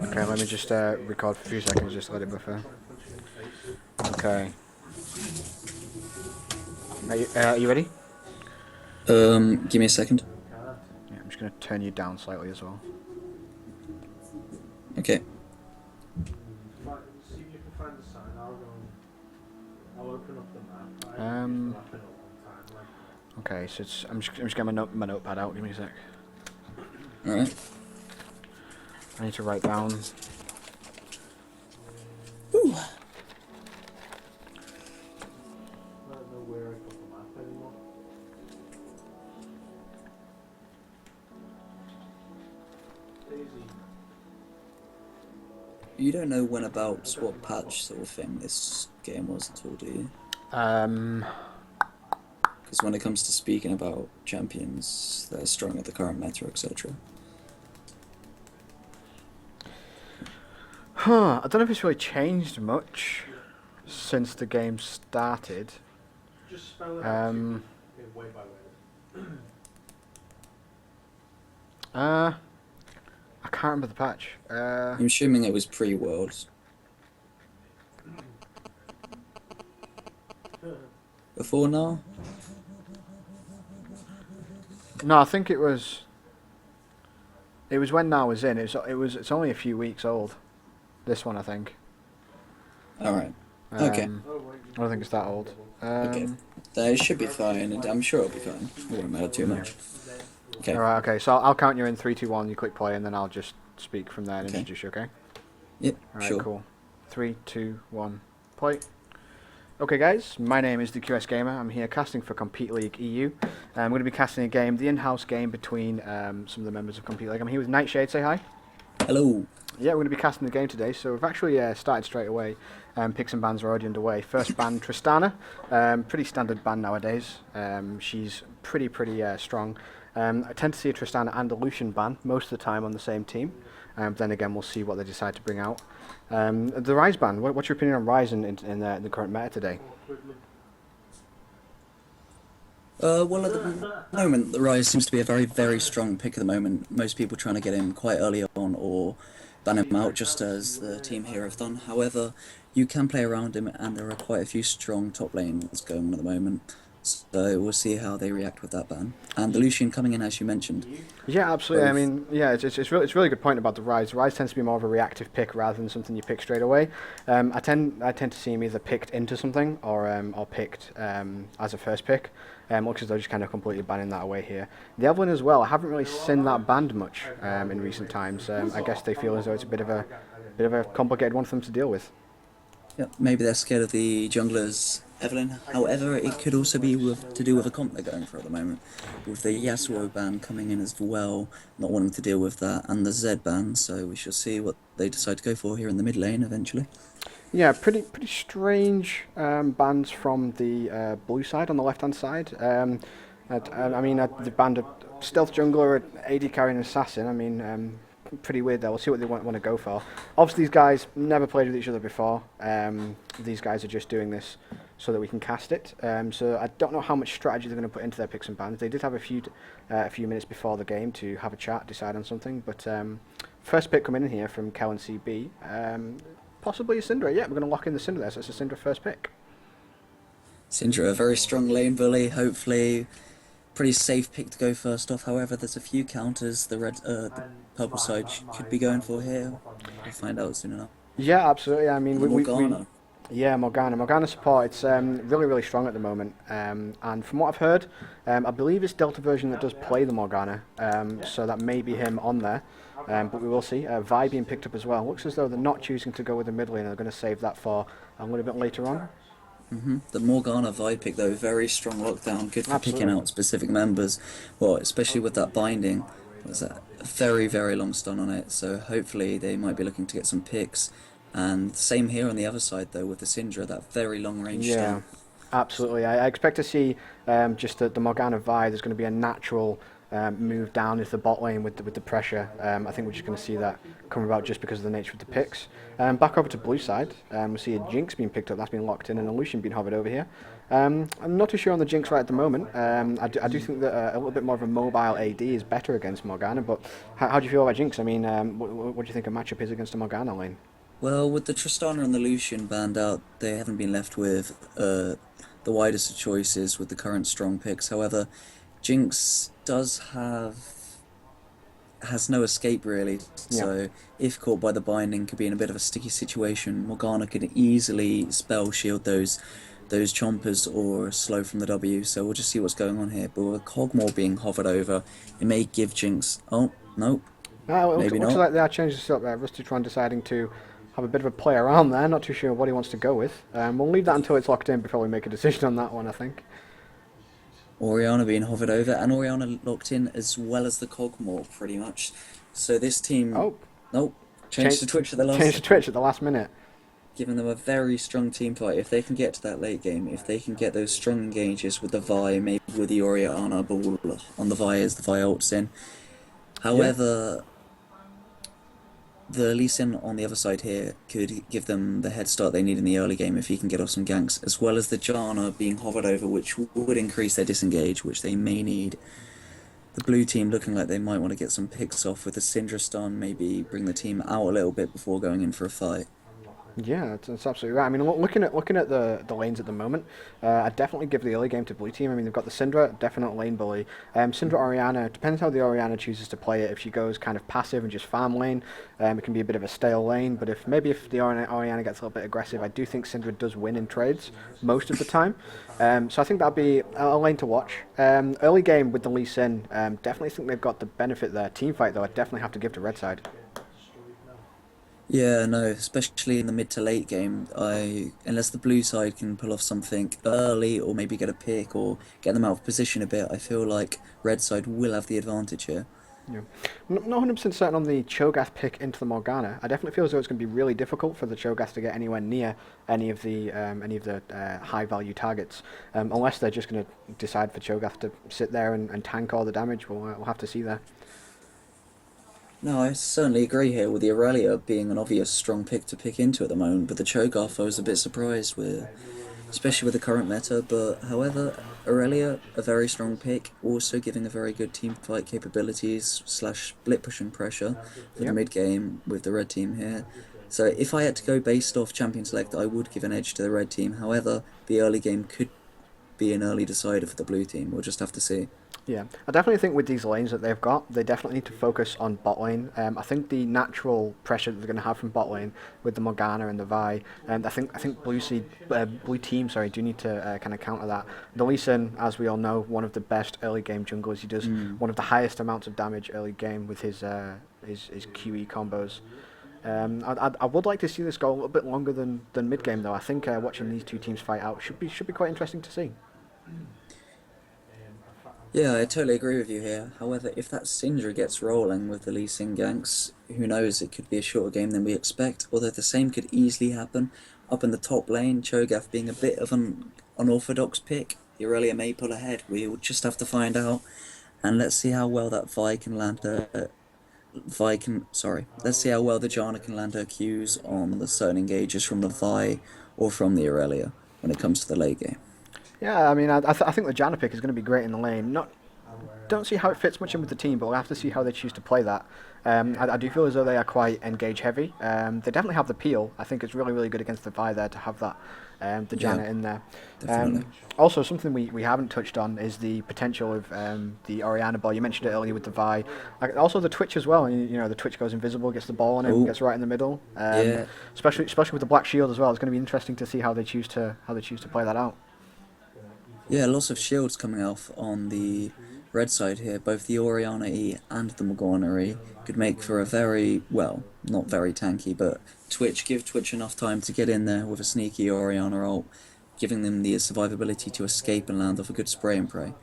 Okay, let me just record for a few seconds, just let it buffer. Okay. Are you ready? Give me a second. Yeah, I'm just going to turn you down slightly as well. Okay. Um. Okay, so I'm just getting my notepad out. Give me a sec. All right. I need to write down. Ooh. You don't know when about what patch sort of thing this game was at all, do you? Um. Because when it comes to speaking about champions that are strong at the current meta, etc. Huh. I don't know if it's really changed much since the game started. Um. I can't remember the patch. I'm assuming it was pre-Worlds. Before now? No, I think it was. It was when now was in. It's only a few weeks old. This one, I think. All right. Okay. I don't think it's that old. Okay. That should be fine, and I'm sure it'll be fine. It won't matter too Yeah. much. Okay. Alright, okay, so I'll count you in 3, 2, 1, you click play, and then I'll just speak from there and Okay. introduce you, okay? Yep. Alright, Sure. cool. 3, 2, 1, play. Okay guys, my name is the QS Gamer. I'm here casting for Compete League EU. I'm going to be casting a game, the in-house game between some of the members of Compete League. I'm here with Nightshade, say hi. Hello. Yeah, we're going to be casting the game today, so we've actually started straight away. Picks and bans are already underway. First ban, Tristana. Pretty standard ban nowadays. She's pretty strong. I tend to see a Tristana and a Lucian ban most of the time on the same team. Then again, we'll see what they decide to bring out. The Ryze ban, what's your opinion on Ryze in the current meta today? Well, at the moment, the Rise seems to be a very strong pick at the moment. Most people trying to get him quite early on or ban him out, just as the team here have done. However, you can play around him, and there are quite a few strong top lanes going on at the moment. So we'll see how they react with that ban. And the Lucian coming in, as you mentioned. Yeah, absolutely. I Both. mean, yeah, it's really good point about the Rise. Rise tends to be more of a reactive pick rather than something you pick straight away. I tend to see him either picked into something or picked as a first pick. Looks as though just kind of completely banning that away here. The Evelyn as well. I haven't really seen that banned much in recent times. I guess they feel as though it's a bit of a complicated one for them to deal with. Yeah, maybe they're scared of the junglers, Evelyn. However, it could also be to do with a comp they're going for at the moment, with the Yasuo ban coming in as well, not wanting to deal with that, and the Zed ban. So we shall see what they decide to go for here in the mid lane eventually. Yeah, pretty strange bans from the blue side on the left hand side. I mean, they banned a stealth jungler, an AD carrying an assassin. I mean, pretty weird there. We'll see what they want to go for. Obviously, these guys never played with each other before. These guys are just doing this so that we can cast it. So I don't know how much strategy they're going to put into their picks and bans. They did have a few minutes before the game to have a chat, decide on something. But first pick coming in here from Kellen CB. Possibly a Syndra. Yeah, we're going to lock in the Syndra there, so it's a Syndra first pick. Syndra, a very strong lane bully, hopefully. Pretty safe pick to go first off. However, there's a few counters the purple side could be going for here. We'll find out soon enough. Yeah, absolutely. I mean, And the Morgana. yeah, Morgana support. It's really strong at the moment. And from what I've heard, I believe it's Delta version that does play the Morgana. So that may be him on there. But we will see. Vi being picked up as well. Looks as though they're not choosing to go with the mid lane. They're going to save that for a little bit later on. The Morgana vibe pick though, very strong lockdown, good for Absolutely. picking out specific members. Well, especially with that binding, was that very long stun on it. So hopefully they might be looking to get some picks. And same here on the other side though with the Syndra, that very long range Yeah, stun. absolutely. I expect to see just the Morgana Vi. There's going to be a natural move down into the bot lane with the pressure. I think we're just going to see that come about just because of the nature of the picks. Back over to blue side, we see a Jinx being picked up, that's been locked in, and a Lucian being hovered over here. I'm not too sure on the Jinx right at the moment. I do think that a little bit more of a mobile AD is better against Morgana, but how do you feel about Jinx? I mean, what do you think a matchup is against a Morgana lane? Well, with the Tristana and the Lucian banned out, they haven't been left with the widest of choices with the current strong picks. However, Jinx has no escape really. Yeah. So if caught by the binding, could be in a bit of a sticky situation. Morgana could easily spell shield those chompers or slow from the W. So we'll just see what's going on here. But with Cogmore being hovered over, it may give Jinx. Oh no, It maybe looks not. like they are changing this up there. Rustytron deciding to have a bit of a play around there. Not too sure what he wants to go with. We'll leave that until it's locked in before we make a decision on that one, I think. Oriana being hovered over, and Oriana locked in as well as the Cogmore, pretty much. So this team, Oh, nope, changed to Twitch at the last changed to second, Twitch at the last minute. giving them a very strong team fight. If they can get to that late game, if they can get those strong engages with the Vi, maybe with the Oriana ball on the Vi as the Vi ults in. Yeah. However, the Lee Sin on the other side here could give them the head start they need in the early game if he can get off some ganks, as well as the Janna being hovered over, which would increase their disengage, which they may need. The blue team looking like they might want to get some picks off with the Syndra stun, maybe bring the team out a little bit before going in for a fight. Yeah, that's absolutely right. I mean, looking at the lanes at the moment, I'd definitely give the early game to blue team. I mean, they've got the Syndra, definite lane bully. Syndra Oriana, depends how the Oriana chooses to play it. If she goes kind of passive and just farm lane, it can be a bit of a stale lane. But if the Oriana gets a little bit aggressive, I do think Syndra does win in trades most of the time. So I think that'd be a lane to watch. Early game with the Lee Sin, definitely think they've got the benefit there. Team fight though, I definitely have to give to red side. Yeah, no, especially in the mid to late game, unless the blue side can pull off something early or maybe get a pick or get them out of position a bit, I feel like red side will have the advantage here. Yeah. Not 100% certain on the Cho'Gath pick into the Morgana. I definitely feel as though it's going to be really difficult for the Cho'Gath to get anywhere near any of the high value targets, unless they're just going to decide for Cho'Gath to sit there and tank all the damage. We'll have to see there. No, I certainly agree here with the Aurelia being an obvious strong pick to pick into at the moment, but the Cho'Gath I was a bit surprised with, especially with the current meta. But however, Aurelia, a very strong pick, also giving a very good team fight capabilities slash split push and pressure for the Yep. mid game with the red team here. So if I had to go based off champion select, I would give an edge to the red team. However, the early game could be an early decider for the blue team. We'll just have to see. Yeah, I definitely think with these lanes that they've got, they definitely need to focus on bot lane. I think the natural pressure that they're going to have from bot lane with the Morgana and the Vi, and I think blue team, sorry, do need to kind of counter that. The Lee Sin, as we all know, one of the best early game junglers. He does one of the highest amounts of damage early game with his QE combos. I would like to see this go a little bit longer than mid game though. I think watching these two teams fight out should be quite interesting to see. Yeah, I totally agree with you here. However, if that Syndra gets rolling with the Lee Sin ganks, who knows, it could be a shorter game than we expect, although the same could easily happen. Up in the top lane, Cho'Gath being a bit of an unorthodox pick, the Aurelia may pull ahead. We will just have to find out, and let's see how well that Vi can land her... Let's see how well the Janna can land her Qs on the certain engages from the Vi or from the Aurelia when it comes to the late game. Yeah, I mean, I think the Janna pick is going to be great in the lane. Don't see how it fits much in with the team, but we'll have to see how they choose to play that. I do feel as though they are quite engage heavy. They definitely have the peel. I think it's really, really good against the Vi there to have that, the Janna Yeah, in there. definitely. Also, something we haven't touched on is the potential of the Oriana ball. You mentioned it earlier with the Vi. Also the Twitch as well. You know, the Twitch goes invisible, gets the ball on him, Ooh. gets right in the middle. Yeah. Especially with the Black Shield as well. It's going to be interesting to see how they choose to play that out. Yeah, lots of shields coming off on the red side here. Both the Oriana E and the Morgana E could make for a very, well, not very tanky, but give Twitch enough time to get in there with a sneaky Oriana ult, giving them the survivability to escape and land off a good spray and pray.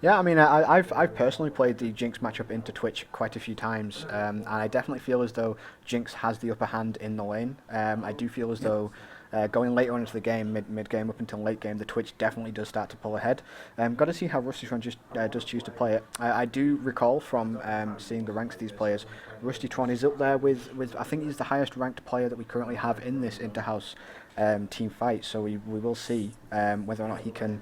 Yeah, I mean, I've personally played the Jinx matchup into Twitch quite a few times, and I definitely feel as though Jinx has the upper hand in the lane. I do feel as though going later on into the game, mid game up until late game, the Twitch definitely does start to pull ahead. Got to see how Rustytron just does choose to play it. I do recall from seeing the ranks of these players, Rustytron is up there with I think he's the highest ranked player that we currently have in this inter-house team fight. So we will see whether or not he can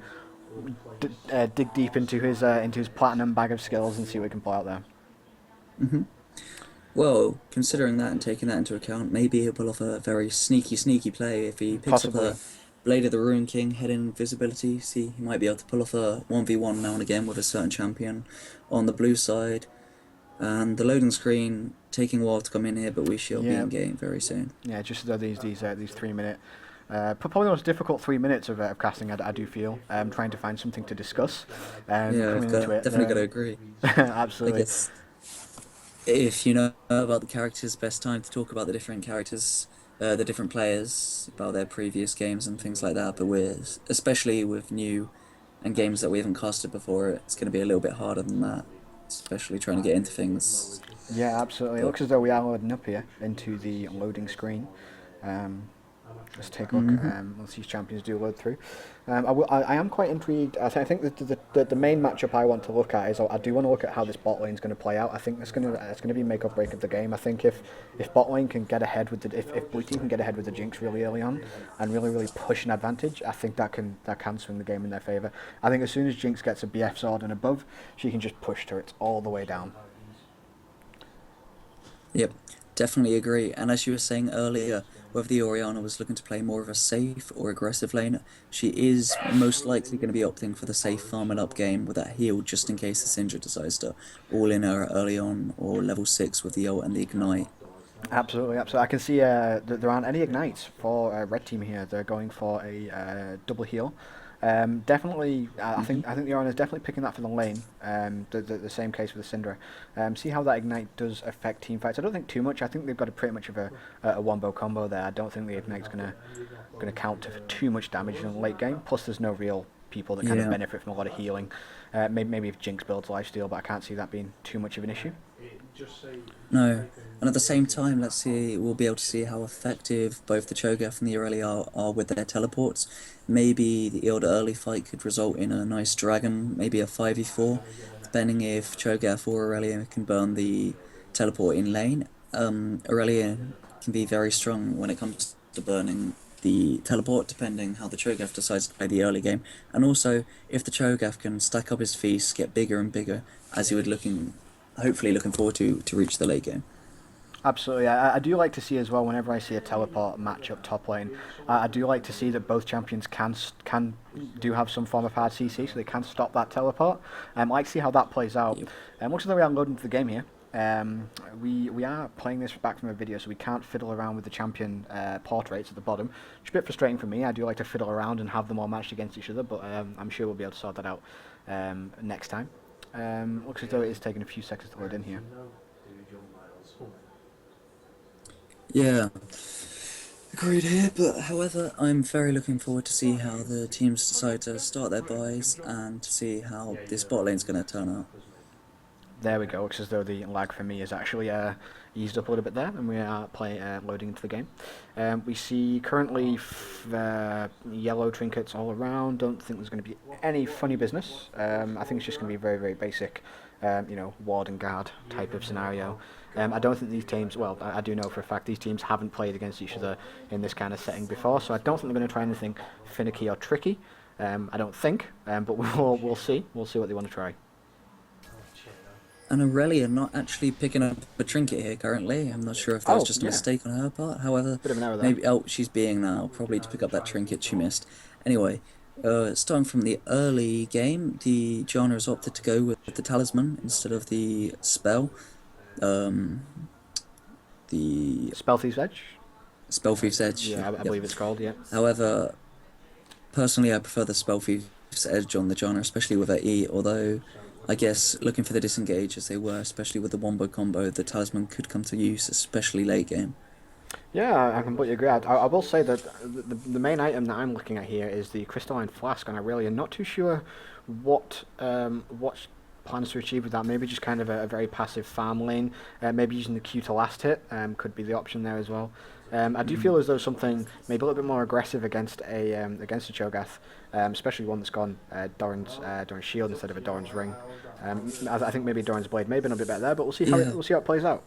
dig deep into his platinum bag of skills and see what he can pull out there. Hmm. Well, considering that and taking that into account, maybe he'll pull off a very sneaky play if he picks up Possibly. a Blade of the Ruin King, hidden invisibility. See, he might be able to pull off a 1v1 now and again with a certain champion on the blue side. And the loading screen taking a while to come in here, but we shall be Yeah. in game very soon. Yeah, just though these 3 minute, probably the most difficult 3 minutes of casting. I do feel trying to find something to discuss. Yeah, Coming into it, definitely got to agree. I absolutely. guess if you know about the characters, best time to talk about the different characters, the different players, about their previous games and things like that. But especially with new and games that we haven't casted before, it's going to be a little bit harder than that, especially trying to get into things. Yeah, absolutely. It But looks as though we are loading up here into the loading screen. Um, let's take a look. hmm Once these champions do load through, I am quite intrigued. I think that the main matchup I want to look at is I do want to look at how this bot lane is going to play out. I think it's going to be make or break of the game. I think if bot lane can get ahead with if blue team can get ahead with the Jinx really early on and really push an advantage, I think that can swing the game in their favour. I think as soon as Jinx gets a BF sword and above, she can just push turrets all the way down. Yep, definitely agree. And as you were saying earlier, whether the Orianna was looking to play more of a safe or aggressive lane, she is most likely going to be opting for the safe farming up game with that heal just in case the Syndra decides to all in her early on or level 6 with the ult and the ignite. Absolutely, absolutely. I can see that there aren't any ignites for red team here. They're going for a double heal. Definitely, Hmm. I think the Orion is definitely picking that for the lane. The same case with the Syndra. See how that ignite does affect team fights. I don't think too much. I think they've got a pretty much of a wombo combo there. I don't think the ignite's gonna count for too much damage in the late game. Plus, there's no real people that kind of Yeah. benefit from a lot of healing. Maybe if Jinx builds lifesteal, but I can't see that being too much of an issue. No. And at the same time, we'll be able to see how effective both the Cho'Gath and the Irelia are with their teleports. Maybe the Ilda early fight could result in a nice dragon, maybe a 5v4, depending if Cho'Gath or Irelia can burn the teleport in lane. Irelia can be very strong when it comes to burning the teleport, depending how the Cho'Gath decides to play the early game. And also, if the Cho'Gath can stack up his feasts, get bigger and bigger, as you would hopefully looking forward to reach the late game. Absolutely, I do like to see as well. Whenever I see a teleport match up top lane, I do like to see that both champions can do have some form of hard CC, so they can stop that teleport. I like to see how that plays out. Yep. Looks like we are loading into the game here. We are playing this back from a video, so we can't fiddle around with the champion portraits at the bottom. It's a bit frustrating for me. I do like to fiddle around and have them all matched against each other, but I'm sure we'll be able to sort that out next time. Looks as though it is taking a few seconds to load in here. Yeah, agreed here, but however, I'm very looking forward to see how the teams decide to start their buys and to see how this bot lane's going to turn out. There we go. Looks as though the lag for me is actually eased up a little bit there, and we are loading into the game. We see currently yellow trinkets all around. Don't think there's going to be any funny business. I think it's just going to be very basic, ward and guard type of scenario. I don't think these teams, well, I do know for a fact these teams haven't played against each other in this kind of setting before, so I don't think they're going to try anything finicky or tricky. I don't think, but we'll see. We'll see what they want to try. And Aurelia not actually picking up a trinket here currently. I'm not sure if that was Oh, just a yeah. mistake on her part. However, Bit of an error there. maybe she's being now probably to pick up that trinket she missed. Anyway, starting from the early game, the Janna has opted to go with the talisman instead of the spell. Um, the Spell Thief's Edge? Spell Thief's Edge. Yeah, I Yep. believe it's called, yeah. However, personally, I prefer the Spell Thief's Edge on the Janna, especially with her E, although I guess looking for the disengage as they were, especially with the wombo combo, the talisman could come to use, especially late game. Yeah, I completely agree. I will say that the main item that I'm looking at here is the crystalline flask, and I really am not too sure what plans to achieve with that. Maybe just kind of a very passive farm lane. Maybe using the Q to last hit could be the option there as well. I do feel as though something maybe a little bit more aggressive against a Cho'Gath, especially one that's gone Doran's shield instead of a Doran's ring. I think maybe Doran's blade may have been a bit better there, but we'll see how we'll see how it plays out.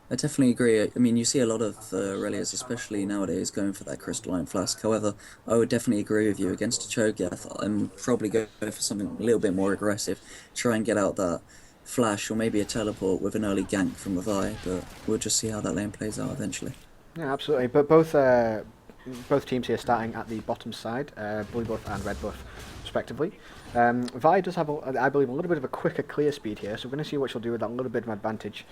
I definitely agree. I mean, you see a lot of Aurelias, especially nowadays, going for that crystalline flask. However, I would definitely agree with you. Against a Cho'Gath, I'm probably going for something a little bit more aggressive. Try and get out that flash or maybe a teleport with an early gank from the Vi, but we'll just see how that lane plays out eventually. Yeah, absolutely. But both teams here starting at the bottom side, blue buff and red buff, respectively. Vi does have, I believe, a little bit of a quicker clear speed here, so we're going to see what she'll do with that little bit of advantage.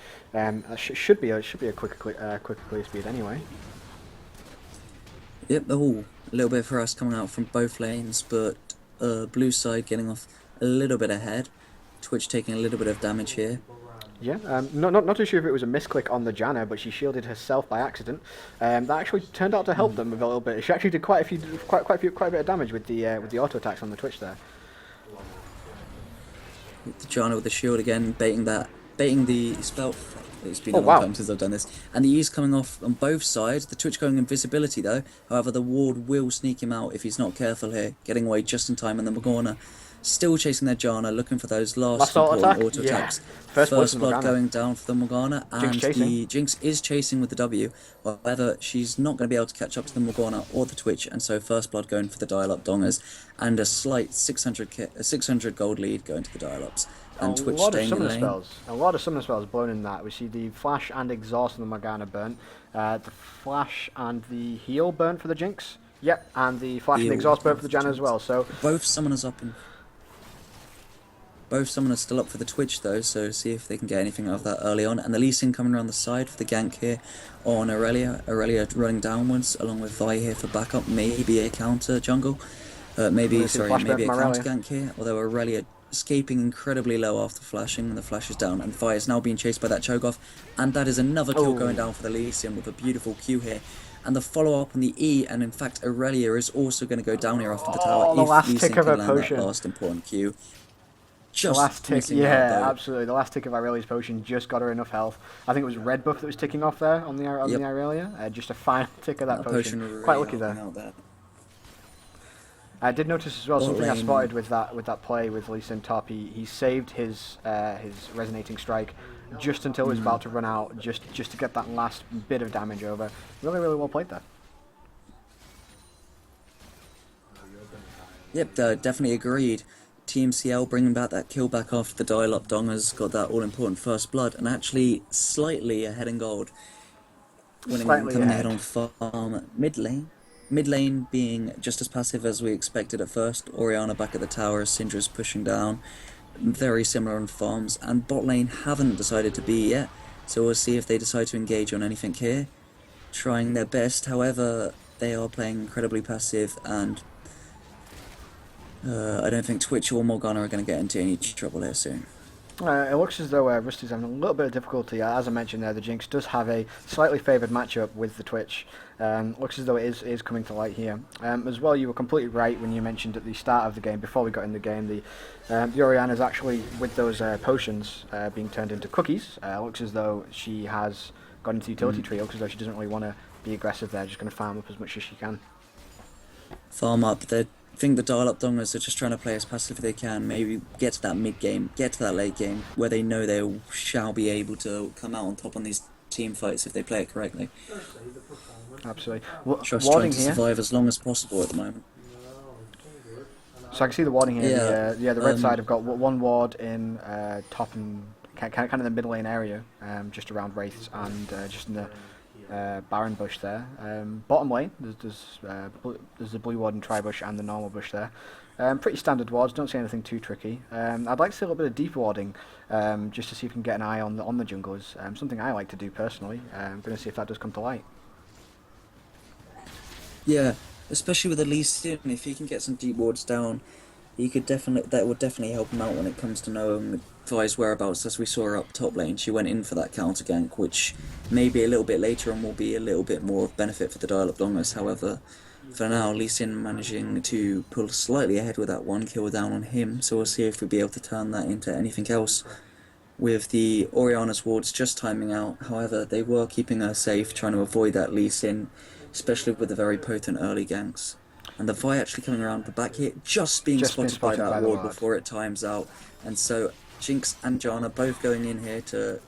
Should be a quicker clear speed anyway. Yep. Oh, a little bit for us coming out from both lanes, but blue side getting off a little bit ahead. Twitch taking a little bit of damage here. Yeah, not too sure if it was a misclick on the Janna, but she shielded herself by accident. That actually turned out to help them with a little bit. She actually did quite a bit of damage with the auto attacks on the Twitch there. The Janna with the shield again, baiting the spell. It's been a long time since I've done this. And the E's coming off on both sides. The Twitch going invisibility though. However, the ward will sneak him out if he's not careful here, getting away just in time. And the Morgana still chasing their Janna, looking for those last important auto attacks. First blood going down for the Morgana, and the Jinx is chasing with the W. However, she's not going to be able to catch up to the Morgana or the Twitch, and so first blood going for the dial-up Dongers, and a slight 600 gold lead going to the dial-ups. And Twitch staying in lane. A lot of summon spells blown in that. We see the flash and exhaust of the Morgana burnt, the flash and the heal burnt for the Jinx. Yep, and the flash and the exhaust burnt for the Janna as well. So both summoners up in. Both summoners still up for the Twitch though, so see if they can get anything out of that early on. And the Lee Sin coming around the side for the gank here on Aurelia. Aurelia running downwards along with Vi here for backup. Maybe a counter jungle. Maybe a counter gank here. Although Aurelia escaping incredibly low after flashing, and the flash is down. And Vi is now being chased by that Cho'Gath. And that is another kill going down for the Lee Sin with a beautiful Q here. And the follow-up on the E, and in fact Aurelia is also going to go down here after the tower. The last tick of her potion. That last important Q. Just the last tick, yeah, absolutely. The last tick of Aurelia's potion just got her enough health. I think it was red buff that was ticking off there on the Aurelia. Just a final tick of that potion. Really quite lucky there. I did notice as well something I spotted with that play with Lee Sin top. He saved his resonating strike just until he was about to run out, just to get that last bit of damage over. Really, really well played there. Yep, definitely agreed. Team CL bringing back that kill back after the dial-up Dongers got that all-important first blood, and actually slightly ahead in gold. Coming ahead on farm mid lane. Mid lane being just as passive as we expected at first. Orianna back at the tower, Syndra's pushing down. Very similar on farms, and bot lane haven't decided to be yet, so we'll see if they decide to engage on anything here. Trying their best, however, they are playing incredibly passive, and I don't think Twitch or Morgana are going to get into any trouble here soon. It looks as though Rusty's having a little bit of difficulty. As I mentioned there, the Jinx does have a slightly favoured matchup with the Twitch. Looks as though it is coming to light here. As well, you were completely right when you mentioned at the start of the game, before we got in the game, the Orianna's actually, with those potions being turned into cookies, looks as though she has gone into the utility tree. Looks as though she doesn't really want to be aggressive there, just going to farm up as much as she can. Farm up. I think the dial-up Dongers are just trying to play as passive as they can, maybe get to that mid-game, get to that late game, where they know they shall be able to come out on top on these team fights if they play it correctly. Absolutely. Just trying to survive as long as possible at the moment. So I can see the warding here. The red side have got one ward in top and kind of the middle lane area, just around Wraiths and just in the Baron bush there. Bottom lane, there's the blue ward and tri-bush and the normal bush there. Pretty standard wards, don't see anything too tricky. I'd like to see a little bit of deep warding, just to see if we can get an eye on the junglers. Something I like to do personally. I'm going to see if that does come to light. Yeah, especially with the Lee Sin, if he can get some deep wards down, that would definitely help him out when it comes to knowing Vi's whereabouts. As we saw her up top lane, she went in for that counter gank, which may be a little bit later and will be a little bit more of benefit for the dial-up Dongers. However, For now, Lee Sin managing to pull slightly ahead with that 1 kill down on him, so we'll see if we'll be able to turn that into anything else. With the Oriana's wards just timing out, however, they were keeping her safe, trying to avoid that Lee Sin, especially with the very potent early ganks. And the Vi actually coming around the back here, just being spotted by that ward before it times out. And so Jinx and Janna both going in here to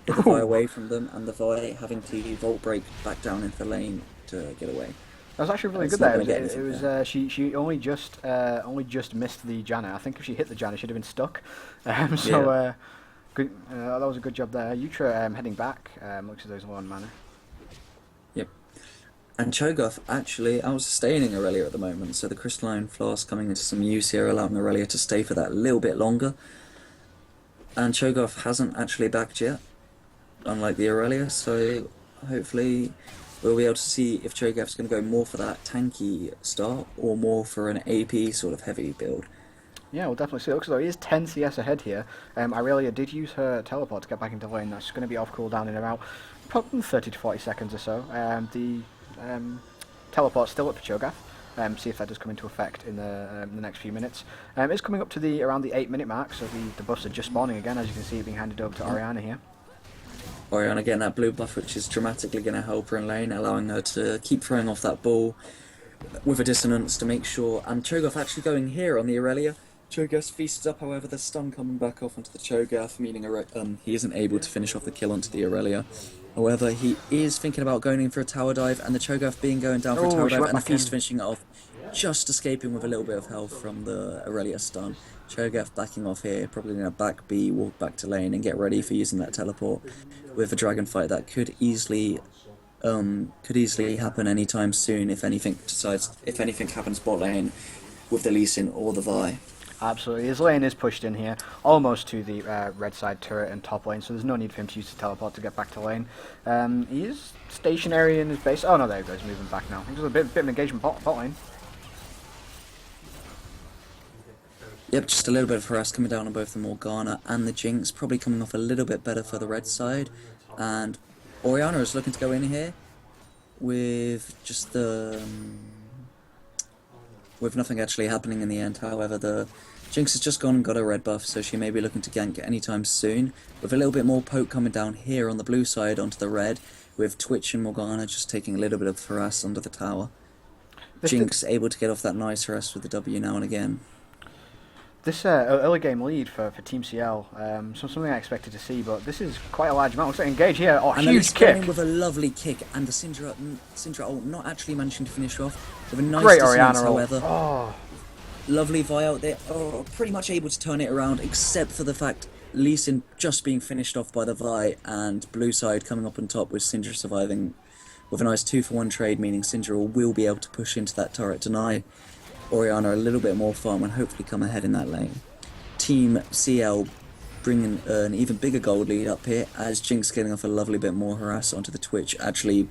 get the Vi away from them, and the Vi having to Volt Break back down into the lane to get away. That was actually really good there. It was she only just missed the Janna. I think if she hit the Janna, she'd have been stuck. Good, that was a good job there. Yutra heading back. Looks as though he's low on mana. Yep. And Cho'Gath actually out-sustaining Aurelia at the moment, so the Crystalline Flask coming into some use here, allowing Aurelia to stay for that little bit longer. And Cho'Gath hasn't actually backed yet, unlike the Aurelia, so hopefully we'll be able to see if Cho'Gath's going to go more for that tanky start or more for an AP sort of heavy build. Yeah, we'll definitely see. It looks as though he is 10 CS ahead here. Aurelia did use her teleport to get back into lane. That's going to be off cooldown in about probably 30 to 40 seconds or so. The teleport's still up for Cho'Gath. See if that does come into effect in the next few minutes. It's coming up to around the 8-minute mark, so the buffs are just spawning again, as you can see, being handed over to Oriana here. Oriana getting that blue buff, which is dramatically going to help her in lane, allowing her to keep throwing off that ball with a dissonance to make sure. And Cho'Gath actually going here on the Aurelia. Cho'Gath feasts up, however, the stun coming back off onto the Cho'Gath, meaning he isn't able to finish off the kill onto the Aurelia. However, he is thinking about going in for a tower dive, and the Cho'Gath going down for a tower dive, and the feast finishing it off, just escaping with a little bit of health from the Aurelia stun. Cho'Gath backing off here, probably going to back B, walk back to lane, and get ready for using that teleport with a dragon fight that could easily happen anytime soon if anything happens bot lane with the Lee Sin or the Vi. Absolutely, his lane is pushed in here, almost to the red side turret and top lane, so there's no need for him to use the teleport to get back to lane. He is stationary in his base. Oh no, there he goes, moving back now. I think there's a bit of engagement bot lane. Yep, just a little bit of harass coming down on both the Morgana and the Jinx, probably coming off a little bit better for the red side. And Oriana is looking to go in here with just with nothing actually happening in the end. However, the Jinx has just gone and got a red buff, so she may be looking to gank anytime soon. With a little bit more poke coming down here on the blue side onto the red, with Twitch and Morgana just taking a little bit of harass under the tower. Jinx able to get off that nice harass with the W now and again. This early game lead for Team CL, something I expected to see, but this is quite a large amount. Looks like engage here. Oh, and huge kick! With a lovely kick, and the Syndra ult not actually managing to finish off with a nice Great dissonance, Oriana however. Oh. Lovely Vi out there. Oh, pretty much able to turn it around, except for the fact Lee Sin just being finished off by the Vi, and blue side coming up on top with Syndra surviving with a nice 2-for-1 trade, meaning Syndra will be able to push into that turret, deny Oriana a little bit more farm and hopefully come ahead in that lane. Team CL bringing an even bigger gold lead up here as Jinx getting off a lovely bit more harass onto the Twitch, actually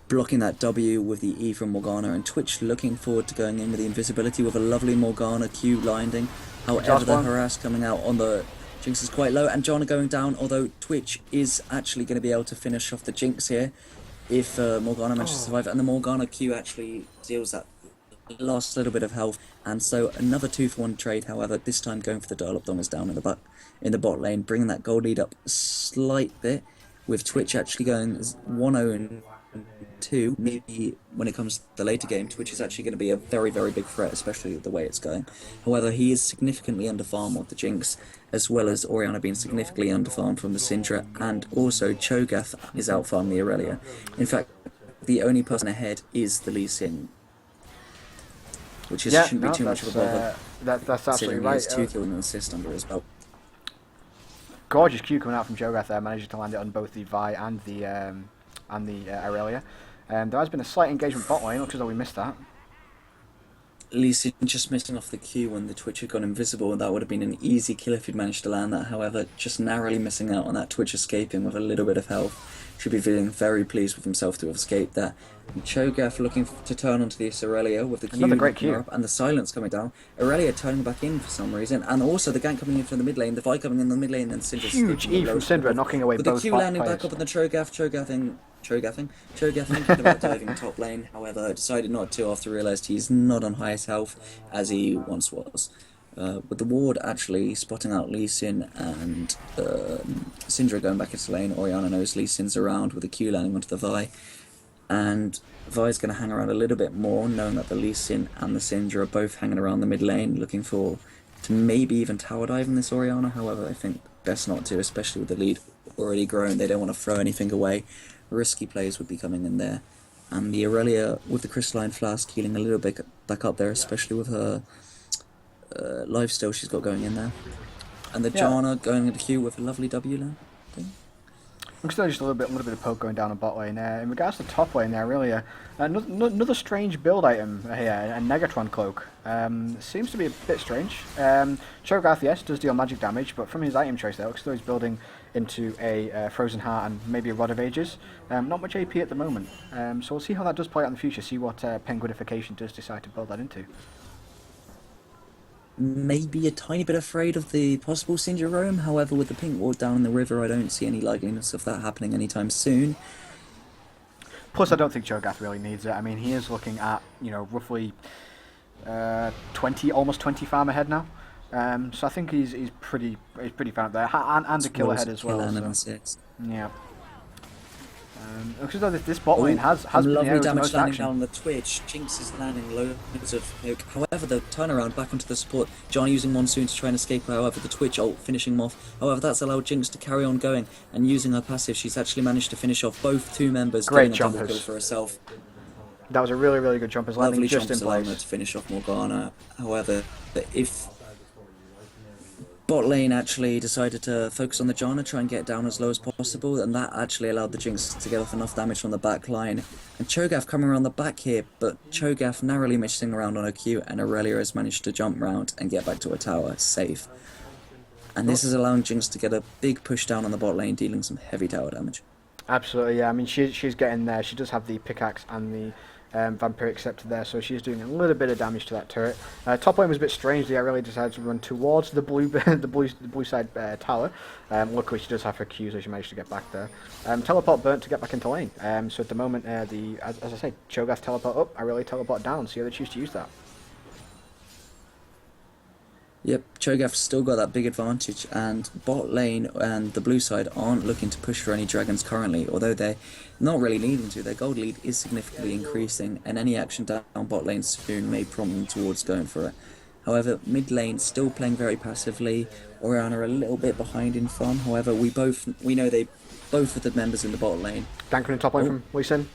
blocking that W with the E from Morgana, and Twitch looking forward to going in with the invisibility with a lovely Morgana Q blinding. However, the harass coming out on the Jinx is quite low, and Janna going down, although Twitch is actually going to be able to finish off the Jinx here if Morgana manages to survive, and the Morgana Q actually deals that last little bit of health, and so another 2-for-1 trade. However, this time going for the dial-up dongers down in the bot lane, bringing that gold lead up a slight bit, with Twitch actually going 1-0 and 2. Maybe when it comes to the later game, Twitch is actually going to be a very, very big threat, especially the way it's going. However, he is significantly under farm of the Jinx, as well as Oriana being significantly under farm from the Syndra, and also Cho'Gath is out farm the Aurelia. In fact, the only person ahead is the Lee Sin, which shouldn't be too much of a bother. That's absolutely right. He has 2 kills and an assist under his belt. Gorgeous Q coming out from Cho'Gath there, managing to land it on both the Vi and the Aurelia. There has been a slight engagement bot lane, looks as though we missed that. Lee Sin just missing off the Q when the Twitch had gone invisible, and that would have been an easy kill if he'd managed to land that. However, just narrowly missing out on that Twitch escaping with a little bit of health. Should be feeling very pleased with himself to have escaped that. And Cho'Gath looking to turn onto this Aurelia with the Q, great Q up and the silence coming down. Aurelia turning back in for some reason, and also the gank coming in from the mid lane, the Vi coming in the mid lane, and Syndra huge E from Syndra knocking away with both the Q landing players. back up on the Cho'Gath in Cho'Gathing. Cho'Gathing thinking about diving top lane, however, decided not to after realised he's not on highest health as he once was. With the ward actually spotting out Lee Sin and Syndra going back into lane, Orianna knows Lee Sin's around with the Q landing onto the Vi. And Vi's going to hang around a little bit more, knowing that the Lee Sin and the Syndra are both hanging around the mid lane, looking to maybe even tower dive in this Orianna. However, I think best not to, especially with the lead already grown. They don't want to throw anything away. Risky plays would be coming in there. And the Aurelia with the Crystalline Flask healing a little bit back up there, especially with her lifesteal she's got going in there. And the Janna going into Q with a lovely W land thing. Looks like just a little bit of poke going down the bot lane. In regards to top lane there, really, another strange build item here, a Negatron cloak. Seems to be a bit strange. Cho'Gath, yes, does deal magic damage, but from his item choice there, looks like he's building into a Frozen Heart and maybe a Rod of Ages. Not much AP at the moment, so we'll see how that does play out in the future, see what Penguinification does decide to build that into. Maybe a tiny bit afraid of the possible Syndra roam. However, with the pink ward down in the river, I don't see any likeliness of that happening anytime soon. Plus, I don't think Cho'Gath really needs it. I mean, he is looking at, roughly almost 20 farm ahead now. So I think he's pretty fine up there, and a kill ahead as well. So. Yeah. Looks as though this bot lane has been lovely the damage most landing action. down on the Twitch. Jinx is landing loads of poke. However, the turnaround back onto the support. John using Monsoon to try and escape. However, the Twitch ult finishing him off. However, that's allowed Jinx to carry on going and using her passive. She's actually managed to finish off both two members. Great getting a double jumpers kill for herself. That was a really good jump. Landing Lovely just in jumps allowing her place. to finish off Morgana. However, if bot lane actually decided to focus on the Janna, try and get down as low as possible, and that actually allowed the Jinx to get off enough damage from the back line. And Cho'Gath coming around the back here, but Cho'Gath narrowly missing around on a Q, and Aurelia has managed to jump round and get back to a tower safe. And this is allowing Jinx to get a big push down on the bot lane, dealing some heavy tower damage. Absolutely, yeah. I mean, she's getting there. She does have the pickaxe and the Vampiric Scepter there, so she's doing a little bit of damage to that turret. Top lane was a bit strange. They really decided to run towards the blue blue side tower. Luckily, she does have her Q, so she managed to get back there. Teleport burnt to get back into lane. So at the moment, as I say, Cho'Gath teleport up, Aurelia teleport down. See how they choose to use that. Yep, Cho'Gath's still got that big advantage, and bot lane and the blue side aren't looking to push for any dragons currently, although they're not really needing to. Their gold lead is significantly increasing, and any action down bot lane soon may prompt them towards going for it. However, mid lane still playing very passively. Orianna are a little bit behind in farm. However, we know they both of the members in the bot lane. Gank in the top lane from Lee Sin.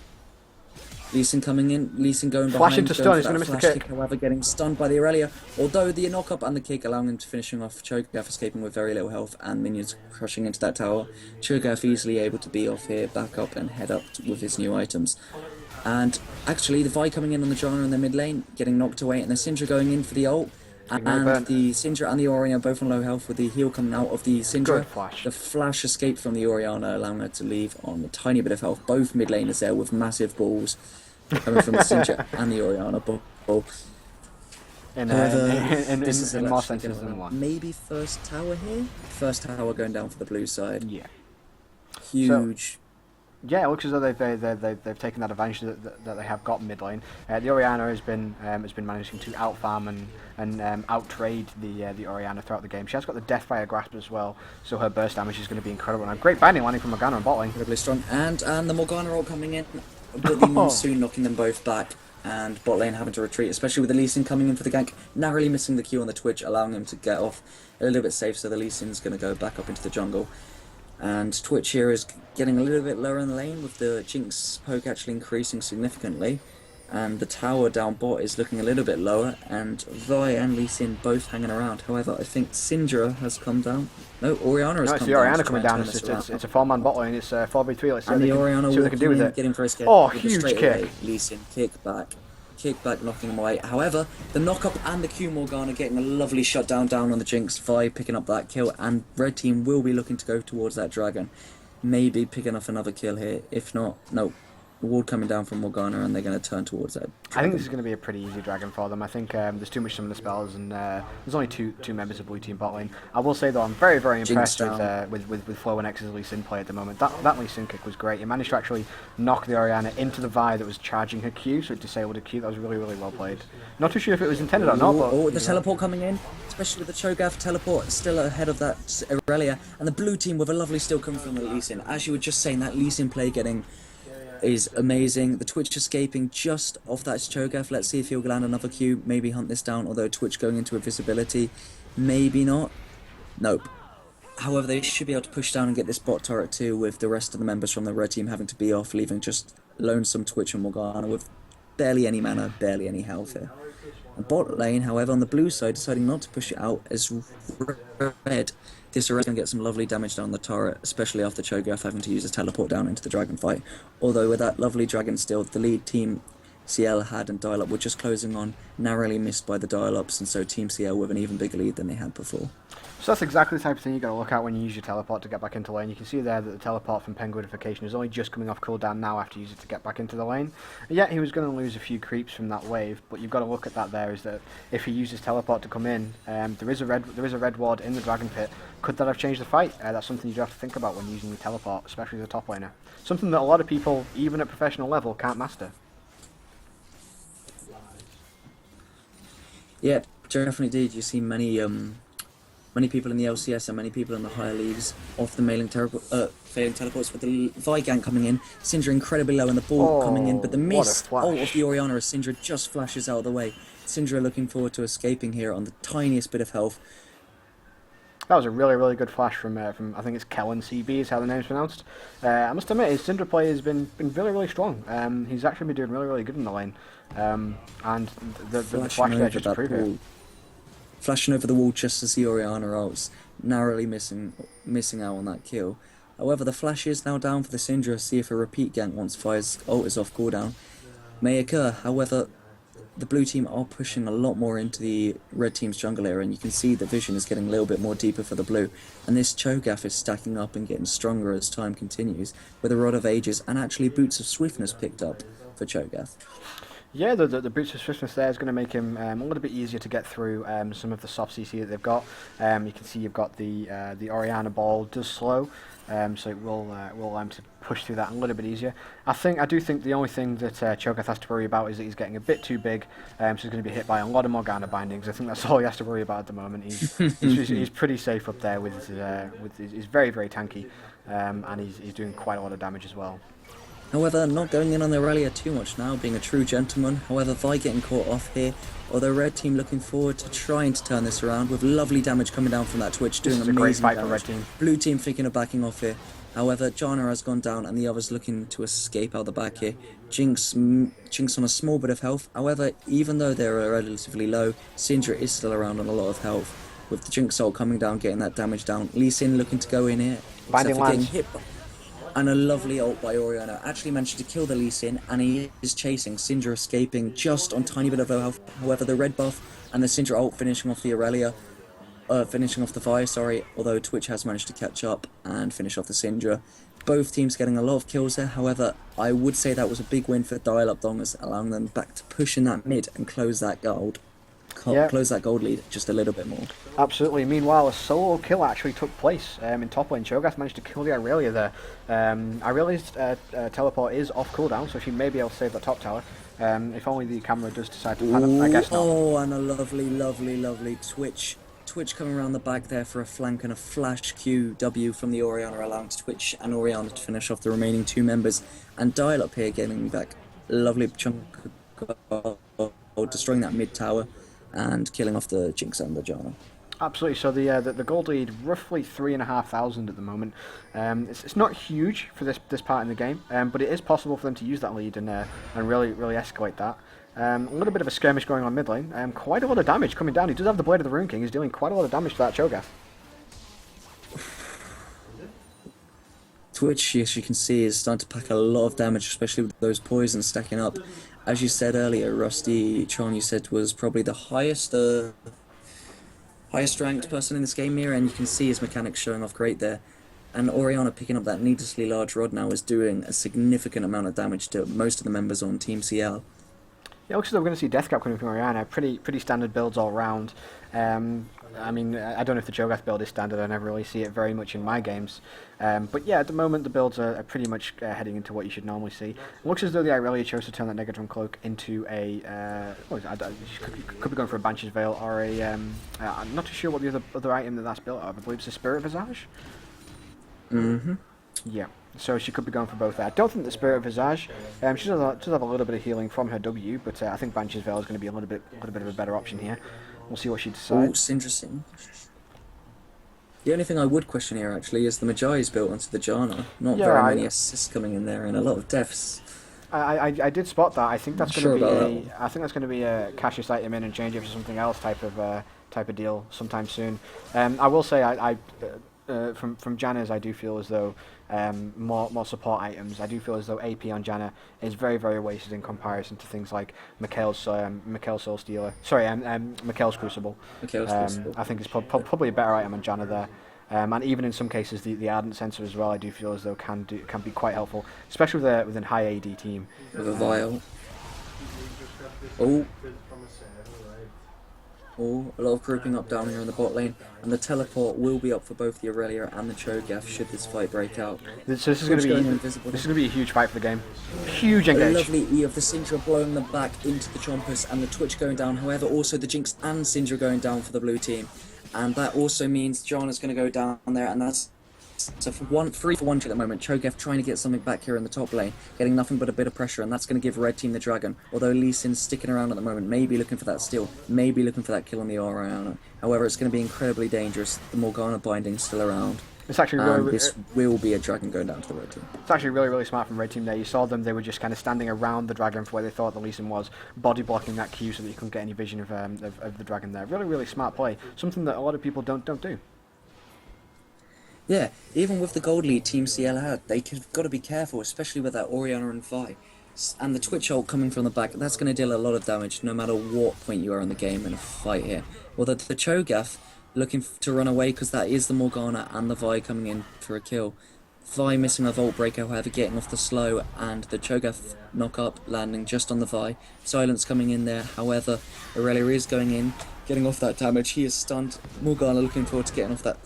Lee Sin coming in, Lee Sin going behind. Flash into stun, he's going going to miss the kick. However, getting stunned by the Aurelia. Although the knock-up and the kick allowing him to finishing off Cho'Gath escaping with very little health and minions crushing into that tower. Cho'Gath easily able to be off here, back up and head up with his new items. And actually, the Vi coming in on the Janna in the mid lane, getting knocked away, and the Syndra going in for the ult. And the Syndra and the Orianna both on low health with the heal coming out of the Syndra. Good flash. The flash escape from the Orianna allowing her to leave on a tiny bit of health. Both mid laners there with massive balls coming from the Syndra and the Orianna ball. In more senses than one. Maybe first tower here? First tower going down for the blue side. Yeah. Huge. Yeah, it looks as though they've taken that advantage that they have got mid lane. The Orianna has been managing to out farm and out trade the Orianna throughout the game. She has got the Deathfire Grasp as well, so her burst damage is going to be incredible. And a great binding landing from Morgana on bot lane. Incredibly strong. And the Morgana ult coming in, but the Monsoon knocking them both back. And bot lane having to retreat, especially with the Lee Sin coming in for the gank, narrowly missing the Q on the Twitch, allowing him to get off a little bit safe, so the Lee Sin's going to go back up into the jungle. And Twitch here is getting a little bit lower in the lane, with the Jinx poke actually increasing significantly. And the tower down bot is looking a little bit lower, and Vi and Lee Sin both hanging around. However, I think Syndra has come down. No, Orianna has come down. No, it's the Orianna coming down. It's a 4-man bot lane. It's 4v3. Let's see and the see Orianna what they can do with it. Getting very scared. Oh, with huge the straight kick. away, Lee Sin kick back, knocking him away. However, the knock-up and the Q Morgana getting a lovely shutdown down on the Jinx. Vi picking up that kill, and red team will be looking to go towards that dragon. Maybe picking up another kill here. If not, no. ward coming down from Morgana, and they're going to turn towards that. I think this is going to be a pretty easy dragon for them. I think there's too much summoner spells, and there's only two members of blue team bot lane. I will say though, I'm very impressed with Flo and X's Lee Sin play at the moment. That Lee Sin kick was great. He managed to actually knock the Orianna into the Vi that was charging her Q, so it disabled her Q. That was really well played. Not too sure if it was intended or not. But, the teleport coming in, especially with the Cho'Gath teleport still ahead of that Irelia, and the blue team with a lovely steal coming from the Lee Sin. As you were just saying, that Lee Sin play is amazing. The Twitch escaping just off that Cho'Gath. Let's see if he'll land another Q, maybe hunt this down, although Twitch going into invisibility, maybe not. Nope. However, they should be able to push down and get this bot turret too, with the rest of the members from the red team having to be off, leaving just lonesome Twitch and Morgana with barely any mana, barely any health here. And bot lane, however, on the blue side, deciding not to push it out as red. This is going to get some lovely damage down the turret, especially after Cho'Gath having to use a teleport down into the dragon fight. Although with that lovely dragon steal, the lead team CL had and Dial-Up were just closing on, narrowly missed by the Dial-Ups, and so Team CL with an even bigger lead than they had before. So that's exactly the type of thing you got to look at when you use your teleport to get back into lane. You can see there that the teleport from Penguinification is only just coming off cooldown now after you use it to get back into the lane. Yeah, he was going to lose a few creeps from that wave, but you've got to look at that there is that if he uses teleport to come in, there is a red ward in the dragon pit. Could that have changed the fight? That's something you do have to think about when using your teleport, especially as a top laner. Something that a lot of people, even at professional level, can't master. Yeah, definitely did. You see many people in the LCS and many people in the higher leagues off the failing teleports with the Vi gank coming in. Syndra incredibly low and the ball coming in, but the missed ult of the Orianna as Syndra just flashes out of the way. Syndra looking forward to escaping here on the tiniest bit of health. That was a really good flash from I think it's Kellen CB is how the name's pronounced. I must admit his Syndra play has been really strong. He's actually been doing really good in the lane. And the flash there just proved it. Flashing over the wall just as the Orianna ults, narrowly missing out on that kill. However, the flash is now down for the Syndra. See if a repeat gank once Fire's ult is off cooldown may occur. However, the blue team are pushing a lot more into the red team's jungle area, and you can see the vision is getting a little bit more deeper for the blue. And this Cho'Gath is stacking up and getting stronger as time continues, with a Rod of Ages and actually Boots of Swiftness picked up for Cho'Gath. Yeah, the Boots of Swiftness there is going to make him a little bit easier to get through some of the soft CC that they've got. You can see you've got the Orianna ball does slow, so it will allow him to push through that a little bit easier. I do think the only thing that Cho'Gath has to worry about is that he's getting a bit too big, so he's going to be hit by a lot of Morgana bindings. I think that's all he has to worry about at the moment. He's pretty safe up there with he's very tanky, and he's doing quite a lot of damage as well. However, not going in on the Irelia too much now, being a true gentleman. However, Vi getting caught off here, although red team looking forward to trying to turn this around with lovely damage coming down from that Twitch, doing amazing great fight damage. for red team. Blue team thinking of backing off here. However, Janna has gone down and the others looking to escape out the back here. Jinx on a small bit of health. However, even though they're relatively low, Syndra is still around on a lot of health. With the Jinx ult coming down, getting that damage down. Lee Sin looking to go in here. Binding lands. And a lovely ult by Orianna. Actually managed to kill the Lee Sin, and he is chasing. Syndra escaping just on tiny bit of health. However, the red buff and the Syndra ult finishing off the Irelia. Finishing off the Vi, sorry. Although Twitch has managed to catch up and finish off the Syndra. Both teams getting a lot of kills there. However, I would say that was a big win for Dial-Up Dongers, allowing them back to push in that mid and close that gold. Close that gold lead just a little bit more. Absolutely. Meanwhile, a solo kill actually took place in top lane. Cho'Gath managed to kill the Irelia there. Irelia's teleport is off cooldown, so she may be able to save that top tower. If only the camera does decide to pan up. I guess not. Oh, and a lovely Twitch coming around the back there for a flank and a flash QW from the Orianna, allowing Twitch and Orianna to finish off the remaining two members. And Dial-Up here getting back a lovely chunk of gold, destroying that mid tower and killing off the Jinx and the Janna. Absolutely. So the gold lead roughly 3,500 at the moment. It's not huge for this part in the game, but it is possible for them to use that lead and really escalate that. A little bit of a skirmish going on mid lane. Quite a lot of damage coming down. He does have the Blade of the Rune King. He's dealing quite a lot of damage to that Cho'Gath. Twitch, as you can see, is starting to pack a lot of damage, especially with those poisons stacking up. As you said earlier, Rusty Tron, you said, was probably the highest ranked person in this game here, and you can see his mechanics showing off great there. And Orianna picking up that needlessly large rod now is doing a significant amount of damage to most of the members on Team CL. Yeah, it looks as though we're going to see Deathcap coming from Orianna. Pretty standard builds all round. I mean, I don't know if the Cho'Gath build is standard. I never really see it very much in my games. But yeah, at the moment the builds are pretty much heading into what you should normally see. It looks as though the Irelia chose to turn that Negatron Cloak into a... could be going for a Banshee's Veil or a... I'm not too sure what the other item that's built of. I believe it's a Spirit Visage? Mm-hmm. Yeah. So she could be going for both there. I don't think the Spirit Visage. She does have a little bit of healing from her W, but I think Banshee's Veil is going to be a little bit of a better option here. We'll see what she Oh, decides. it's interesting. The only thing I would question here actually is the Magi is built onto the Janna. Not Yeah, very many assists coming in there and a lot of deaths. I did spot that. I think that's Not going to sure be about I think that's going to be a Cassius item in and change it for something else type of deal sometime soon. I will say from Janna's I do feel as though more support items. I do feel as though AP on Janna is very wasted in comparison to things like Mikhail's Soul Stealer. Sorry, Mikhail's Crucible. Mikhail's Crucible. I think it's probably a better item on Janna there. And even in some cases, the Ardent Sensor as well, I do feel as though can be quite helpful, especially with a high AD team. With a Vial. Oh, a lot of grouping up down here in the bot lane, and the teleport will be up for both the Aurelia and the Cho'Gath should this fight break out. So this is going to be a huge fight for the game. Huge engage. A lovely E of the Syndra blowing them back into the Chompers, and the Twitch going down. However, also the Jinx and Syndra going down for the blue team, and that also means Janna's going to go down there, and that's so for 3-for-1 at the moment. Cho'Gath trying to get something back here in the top lane, getting nothing but a bit of pressure, and that's going to give red team the dragon. Although Lee Sin's sticking around at the moment, maybe looking for that steal, maybe looking for that kill on the Orianna. However, it's going to be incredibly dangerous. The Morgana binding still around. It's actually this will be a dragon going down to the red team. It's actually really smart from red team there. You saw them; they were just kind of standing around the dragon for where they thought the Lee Sin was, body blocking that Q so that you couldn't get any vision of the dragon there. Really smart play. Something that a lot of people don't do. Yeah, even with the gold lead Team CL had, they've got to be careful, especially with that Orianna and Vi. And the Twitch ult coming from the back, that's going to deal a lot of damage no matter what point you are in the game in a fight here. Although the Cho'Gath looking to run away because that is the Morgana and the Vi coming in for a kill. Vi missing a Vault Breaker, however, getting off the slow, and the Cho'Gath knock up, landing just on the Vi. Silence coming in there, however, Aurelia is going in, getting off that damage. He is stunned. Morgana looking forward to getting off that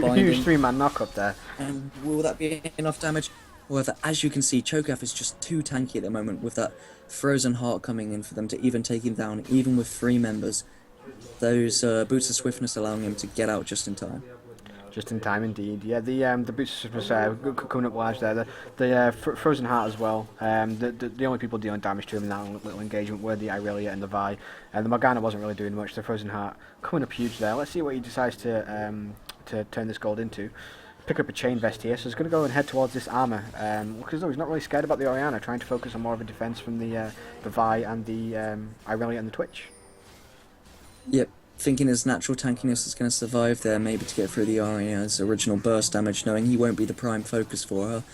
binding. Huge 3-man knock up there. And will that be enough damage? However, as you can see, Cho'Gath is just too tanky at the moment with that Frozen Heart coming in for them to even take him down, even with 3 members. Those Boots of Swiftness allowing him to get out just in time. Just in time, indeed. Yeah, the Boots of Swiftness coming up large there. The Frozen Heart as well. The only people dealing damage to him in that little engagement were the Irelia and the Vi. And the Morgana wasn't really doing much. The Frozen Heart coming up huge there. Let's see what he decides to turn this gold into. Pick up a chain vest here, so he's going to go and head towards this armor. Because he's not really scared about the Orianna, trying to focus on more of a defense from the Vi and the Irelia and the Twitch. Yep. Thinking his natural tankiness is going to survive there, maybe to get through the Orianna's original burst damage, knowing he won't be the prime focus for her.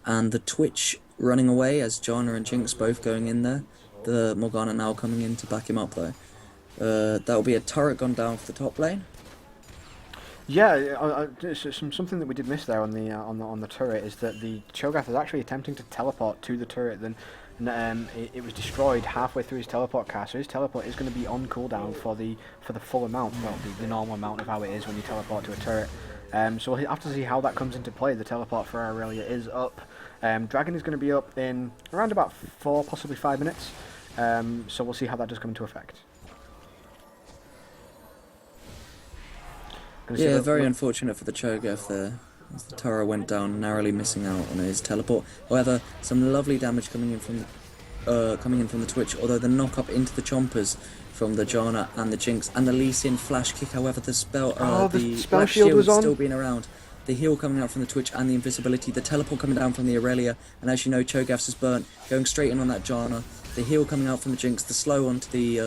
And the Twitch running away as Janna and Jinx both going in there. The Morgana now coming in to back him up though. That will be a turret gone down for the top lane. Yeah, something that we did miss there on the turret is that the Cho'Gath is actually attempting to teleport to the turret. Then it was destroyed halfway through his teleport cast. So his teleport is going to be on cooldown for the full amount, well, the normal amount of how it is when you teleport to a turret. So we'll have to see how that comes into play. The teleport for Aurelia is up. Dragon is going to be up in around about 4, possibly 5 minutes. So we'll see how that does come into effect. Yeah, very unfortunate for the Cho'Gath there, as the Tara went down, narrowly missing out on his teleport. However, some lovely damage coming in from the Twitch, although the knock up into the Chompers from the Janna and the Jinx and the Lee Sin flash kick. However, the spell spell shield was on. Still being around. The heal coming out from the Twitch and the invisibility, the teleport coming down from the Aurelia, and as you know, Cho'Gath's is burnt, going straight in on that Janna. The heal coming out from the Jinx, the slow onto the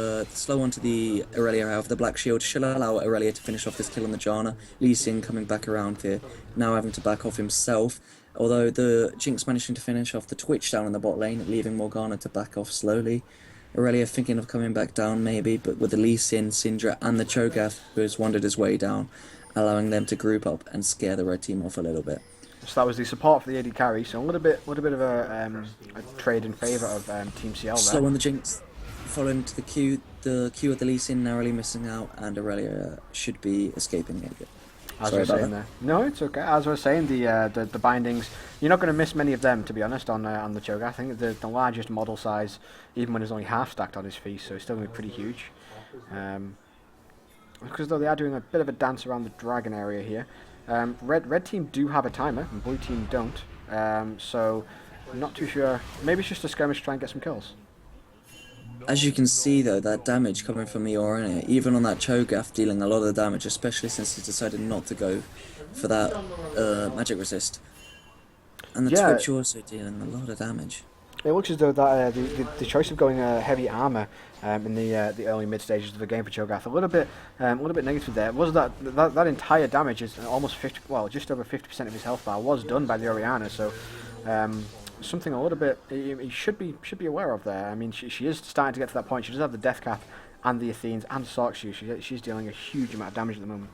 Aurelia. However, the Black Shield should allow Aurelia to finish off this kill on the Janna. Lee Sin coming back around here, now having to back off himself. Although the Jinx managing to finish off the Twitch down in the bot lane, leaving Morgana to back off slowly. Aurelia thinking of coming back down maybe, but with the Lee Sin, Syndra and the Cho'Gath who has wandered his way down, allowing them to group up and scare the red team off a little bit. So that was the support for the AD carry. So a little bit of a trade in favour of Team CL there. Slow on the Jinx, following to the Q of the Lee Sin narrowly missing out, and Aurelia should be escaping maybe. As I was saying there. No, it's okay. As I was saying, the bindings, you're not going to miss many of them, to be honest, on the Cho'Gath. I think the largest model size, even when it's only half stacked on his feet, so it's still going to be pretty huge. Because though they are doing a bit of a dance around the dragon area here. Red team do have a timer, and blue team don't. So, I'm not too sure. Maybe it's just a skirmish to try and get some kills. As you can see though, that damage coming from the Orianna, even on that Cho'Gath dealing a lot of damage, especially since he decided not to go for that magic resist. And the Twitch also dealing a lot of damage. It looks as though that the choice of going heavy armor in the early mid stages of the game for Cho'Gath a little bit negative there. Was that entire damage is almost 50, well, just over 50% of his health bar was done by the Orianna. So something a little bit he should be aware of there. I mean, she is starting to get to that point. She does have the death cap and the Athenes and Sorkshoe. She's dealing a huge amount of damage at the moment.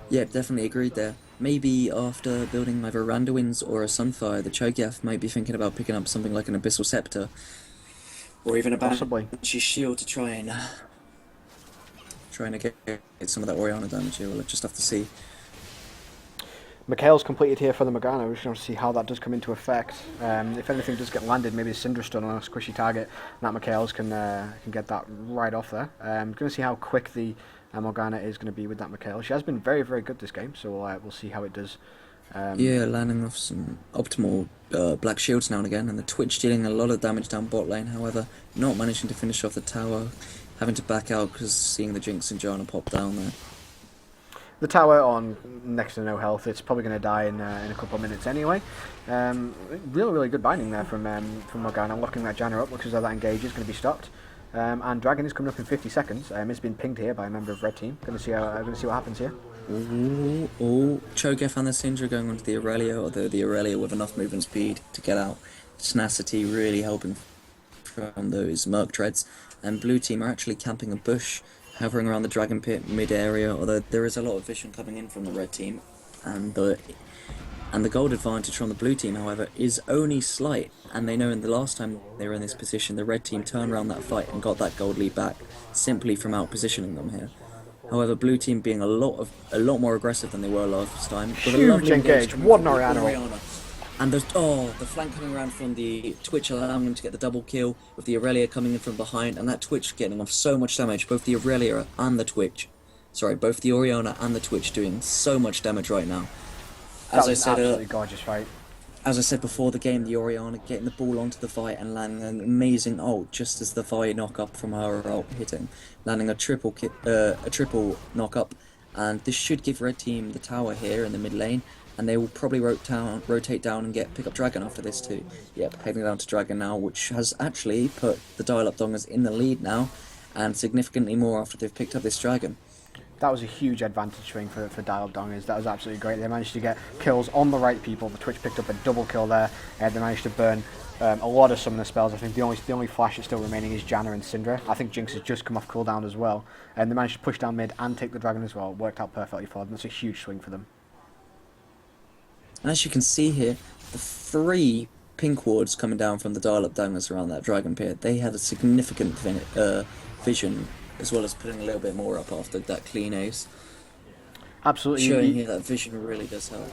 Yeah, definitely agreed there. Maybe after building either Randuin's or a Sunfire, the Cho'Gath might be thinking about picking up something like an Abyssal Scepter. Or even a Banshee's Shield to try and get some of that Orianna damage here. We'll just have to see. Mikael's completed here for the Morgana. We're just going to see how that does come into effect. If anything does get landed, maybe a Syndra Stun on a squishy target, and that Mikael's can get that right off there. Going to see how quick the Morgana is going to be with that Mikael. She has been very, very good this game, so we'll see how it does. Yeah, landing off some optimal black shields now and again, and the Twitch dealing a lot of damage down bot lane, however, not managing to finish off the tower, having to back out because seeing the Jinx and Janna pop down there. The tower on next to no health. It's probably going to die in a couple of minutes anyway. Really good binding there from Morgana, locking that Janna up. Looks as though that engage is going to be stopped. And Dragon is coming up in 50 seconds. It's been pinged here by a member of Red Team. Going to see what happens here. Ooh, Cho'Gath and the Syndra going onto the Aurelia, although the Aurelia with enough movement speed to get out. Tenacity really helping from those Merc Treads. And blue team are actually camping a bush, hovering around the Dragon Pit mid-area, although there is a lot of vision coming in from the red team. And the gold advantage from the blue team, however, is only slight, and they know in the last time they were in this position, the red team turned around that fight and got that gold lead back, simply from out-positioning them here. However, blue team being a lot more aggressive than they were last time. Huge engage, what an Orianna. And the flank coming around from the Twitch, allowing him to get the double kill, with the Aurelia coming in from behind, and that Twitch getting off so much damage, both the Aurelia and the Twitch. Sorry, both the Orianna and the Twitch doing so much damage right now. As I said, absolutely gorgeous fight. As I said before the game, the Orianna getting the ball onto the Vi and landing an amazing ult just as the Vi knock up from her ult hitting, landing a triple knock up, and this should give Red Team the tower here in the mid lane, and they will probably rotate down and pick up Dragon after this too. Yep, heading down to Dragon now, which has actually put the Dial-Up Dongers in the lead now, and significantly more after they've picked up this Dragon. That was a huge advantage swing for Dial-Up Dongers. That was absolutely great. They managed to get kills on the right people. The Twitch picked up a double kill there. They managed to burn a lot of summoner spells. I think the only flash that's still remaining is Janna and Syndra. I think Jinx has just come off cooldown as well. And they managed to push down mid and take the Dragon as well. It worked out perfectly for them. That's a huge swing for them. And as you can see here, the 3 pink wards coming down from the Dial-Up Dongers around that Dragon Pit, they had a significant vision, as well as putting a little bit more up after that clean ace. Absolutely. Showing here that vision really does help.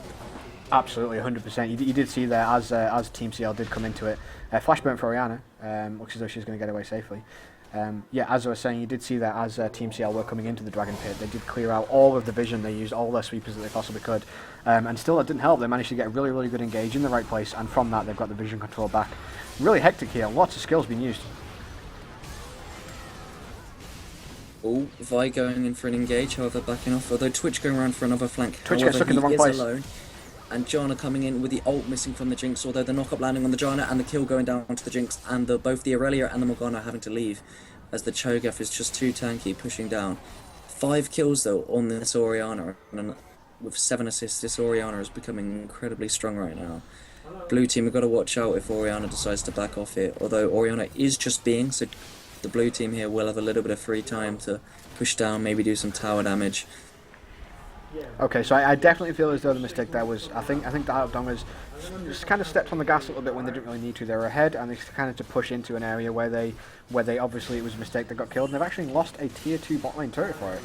Absolutely, 100%. You did see there, as Team CL did come into it, flash burn for Orianna, looks as though she's going to get away safely. Yeah, as I was saying, you did see that as Team CL were coming into the Dragon Pit, they did clear out all of the vision, they used all their sweepers that they possibly could, and still that didn't help. They managed to get a really good engage in the right place, and from that they've got the vision control back. Really hectic here, lots of skills being used. Oh, Vi going in for an engage, however backing off, although Twitch going around for another flank. Twitch gets stuck in the wrong place. Alone. And Janna coming in with the ult missing from the Jinx, although the knock-up landing on the Janna and the kill going down to the Jinx, and both the Aurelia and the Morgana having to leave, as the Cho'Gath is just too tanky, pushing down. 5 kills though on this Orianna, and with 7 assists, this Orianna is becoming incredibly strong right now. Blue team have got to watch out if Orianna decides to back off here, although Orianna is just being, so the blue team here will have a little bit of free time to push down, maybe do some tower damage. Okay, so I definitely feel as though the mistake there was, I think the Dongers just kind of stepped on the gas a little bit when they didn't really need to. They were ahead, and they kind of to push into an area where they obviously, it was a mistake that got killed, and they've actually lost a tier 2 bot lane turret for it.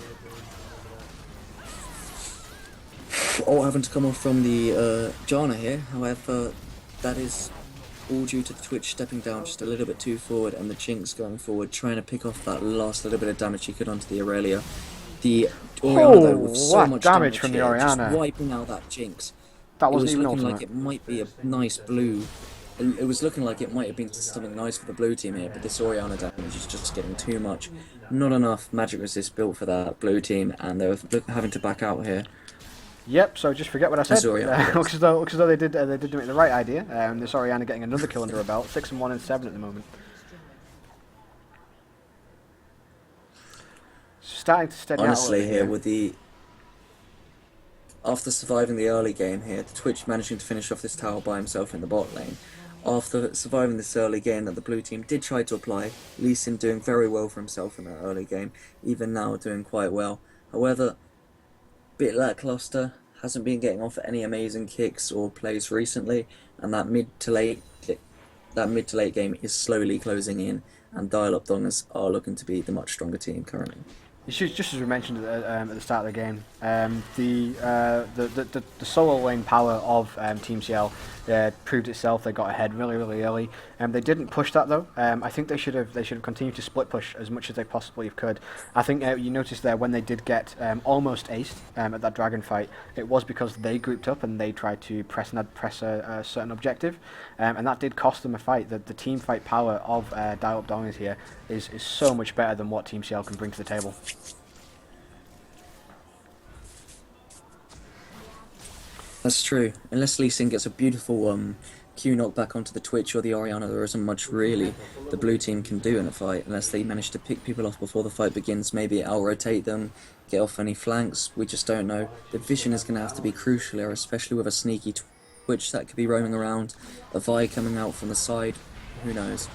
All having to come off from the Janna here. However, that is all due to the Twitch stepping down just a little bit too forward, and the Jinx going forward, trying to pick off that last little bit of damage he could onto the Aurelia. The Orianna though, with so what much damage from the here, Orianna. just wiping out that Jinx. That It wasn't was even looking ultimate. like it might be a nice blue. It was looking like it might have been something nice for the blue team here, but this Orianna damage is just getting too much. Not enough magic resist built for that blue team, and they're having to back out here. Yep, so just forget what I said. Sorry, Looks as though they did make the right idea. This Orianna getting another kill under her belt, 6 and 1 and 7 at the moment. Starting to steady Honestly, out a little here bit with the after surviving the early game here, the Twitch managing to finish off this tower by himself in the bot lane. After surviving this early game that the blue team did try to apply, Lee Sin doing very well for himself in that early game, even now doing quite well. However, bit lackluster, hasn't been getting off any amazing kicks or plays recently, and that mid to late game is slowly closing in, and Dial Up Dongers are looking to be the much stronger team currently. It's just as we mentioned at the start of the game, the solo lane power of Team CL proved itself. They got ahead really early. They didn't push that though. I think they should have continued to split push as much as they possibly could. I think you noticed there when they did get almost aced at that dragon fight, it was because they grouped up and they tried to press a certain objective, and that did cost them a fight. The team fight power of Dial Up Dongers here is so much better than what Team CL can bring to the table. That's true. Unless Lee Sin gets a beautiful Q knockback onto the Twitch or the Orianna, there isn't much really the blue team can do in a fight unless they manage to pick people off before the fight begins. Maybe out-rotate them, get off any flanks. We just don't know. The vision is going to have to be crucial here, especially with a sneaky Twitch that could be roaming around, a Vi coming out from the side. Who knows?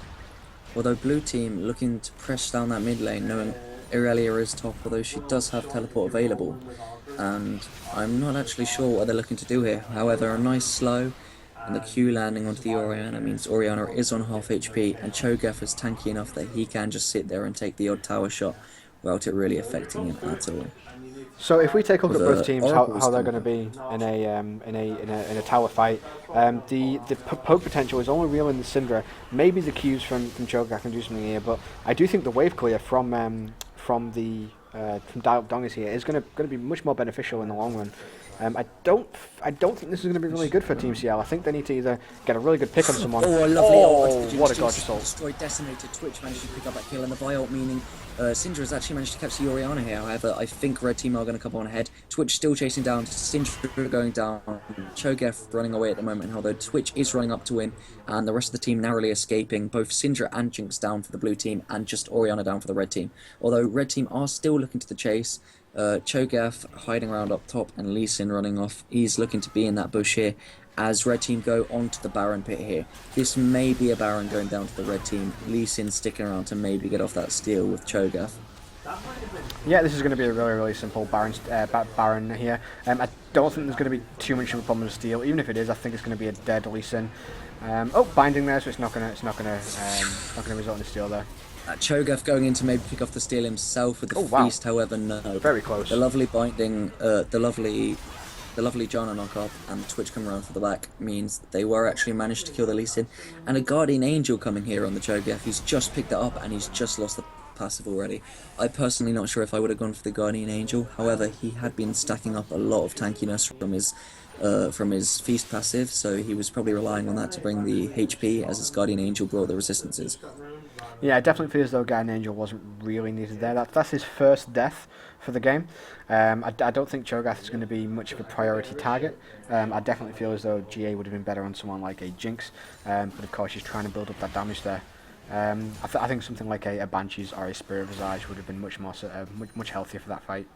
Although blue team looking to press down that mid lane, knowing Aurelia is top, although she does have teleport available. And I'm not actually sure what they're looking to do here. However, a nice slow and the Q landing onto the Orianna means Orianna is on half HP, and Cho'Gath is tanky enough that he can just sit there and take the odd tower shot without it really affecting him at all. So if we take a look at both teams, how Oracle's they're going to be in a tower fight, the poke potential is only real in the Syndra. Maybe the Qs from Cho'Gath can do something here, but I do think the wave clear from Dial Up Dongers here is going to be much more beneficial in the long run. I don't think this is going to be really good for Team CL. I think they need to either get a really good pick on someone. Oh, a lovely ult. What a gorgeous ult. Destroyed, decimated. Twitch managed to pick up that kill, and the Vi ult meaning Syndra has actually managed to catch the Orianna here. However, I think red team are going to come on ahead. Twitch still chasing down, Syndra going down, Cho'Gath running away at the moment, although Twitch is running up to win, and the rest of the team narrowly escaping. Both Syndra and Jinx down for the blue team, and just Orianna down for the red team. Although red team are still looking to the chase. Cho'Gath hiding around up top, and Lee Sin running off. He's looking to be in that bush here as red team go onto the Baron pit here. This may be a Baron going down to the red team. Lee Sin sticking around to maybe get off that steal with Cho'Gath. Yeah, this is going to be a really simple Baron here. I don't think there's going to be too much of a problem with steal. Even if it is, I think it's going to be a dead Lee Sin. Binding there, so it's not going to result in a steal there. Cho'Gath going in to maybe pick off the steal himself with the feast, however, no. Very close. The lovely binding, the lovely Janna knock up and Twitch coming around for the back means they were actually managed to kill the Lee Sin. And a Guardian Angel coming here on the Cho'Gath. He's just picked it up and he's just lost the passive already. I personally not sure if I would have gone for the Guardian Angel. However, he had been stacking up a lot of tankiness from his feast passive, so he was probably relying on that to bring the HP as his Guardian Angel brought the resistances. Yeah, I definitely feel as though Guardian Angel wasn't really needed there. That's his first death for the game. I don't think Cho'Gath is going to be much of a priority target. I definitely feel as though GA would have been better on someone like a Jinx, but of course she's trying to build up that damage there. I think something like a Banshees or a Spirit Visage would have been much more much healthier for that fight.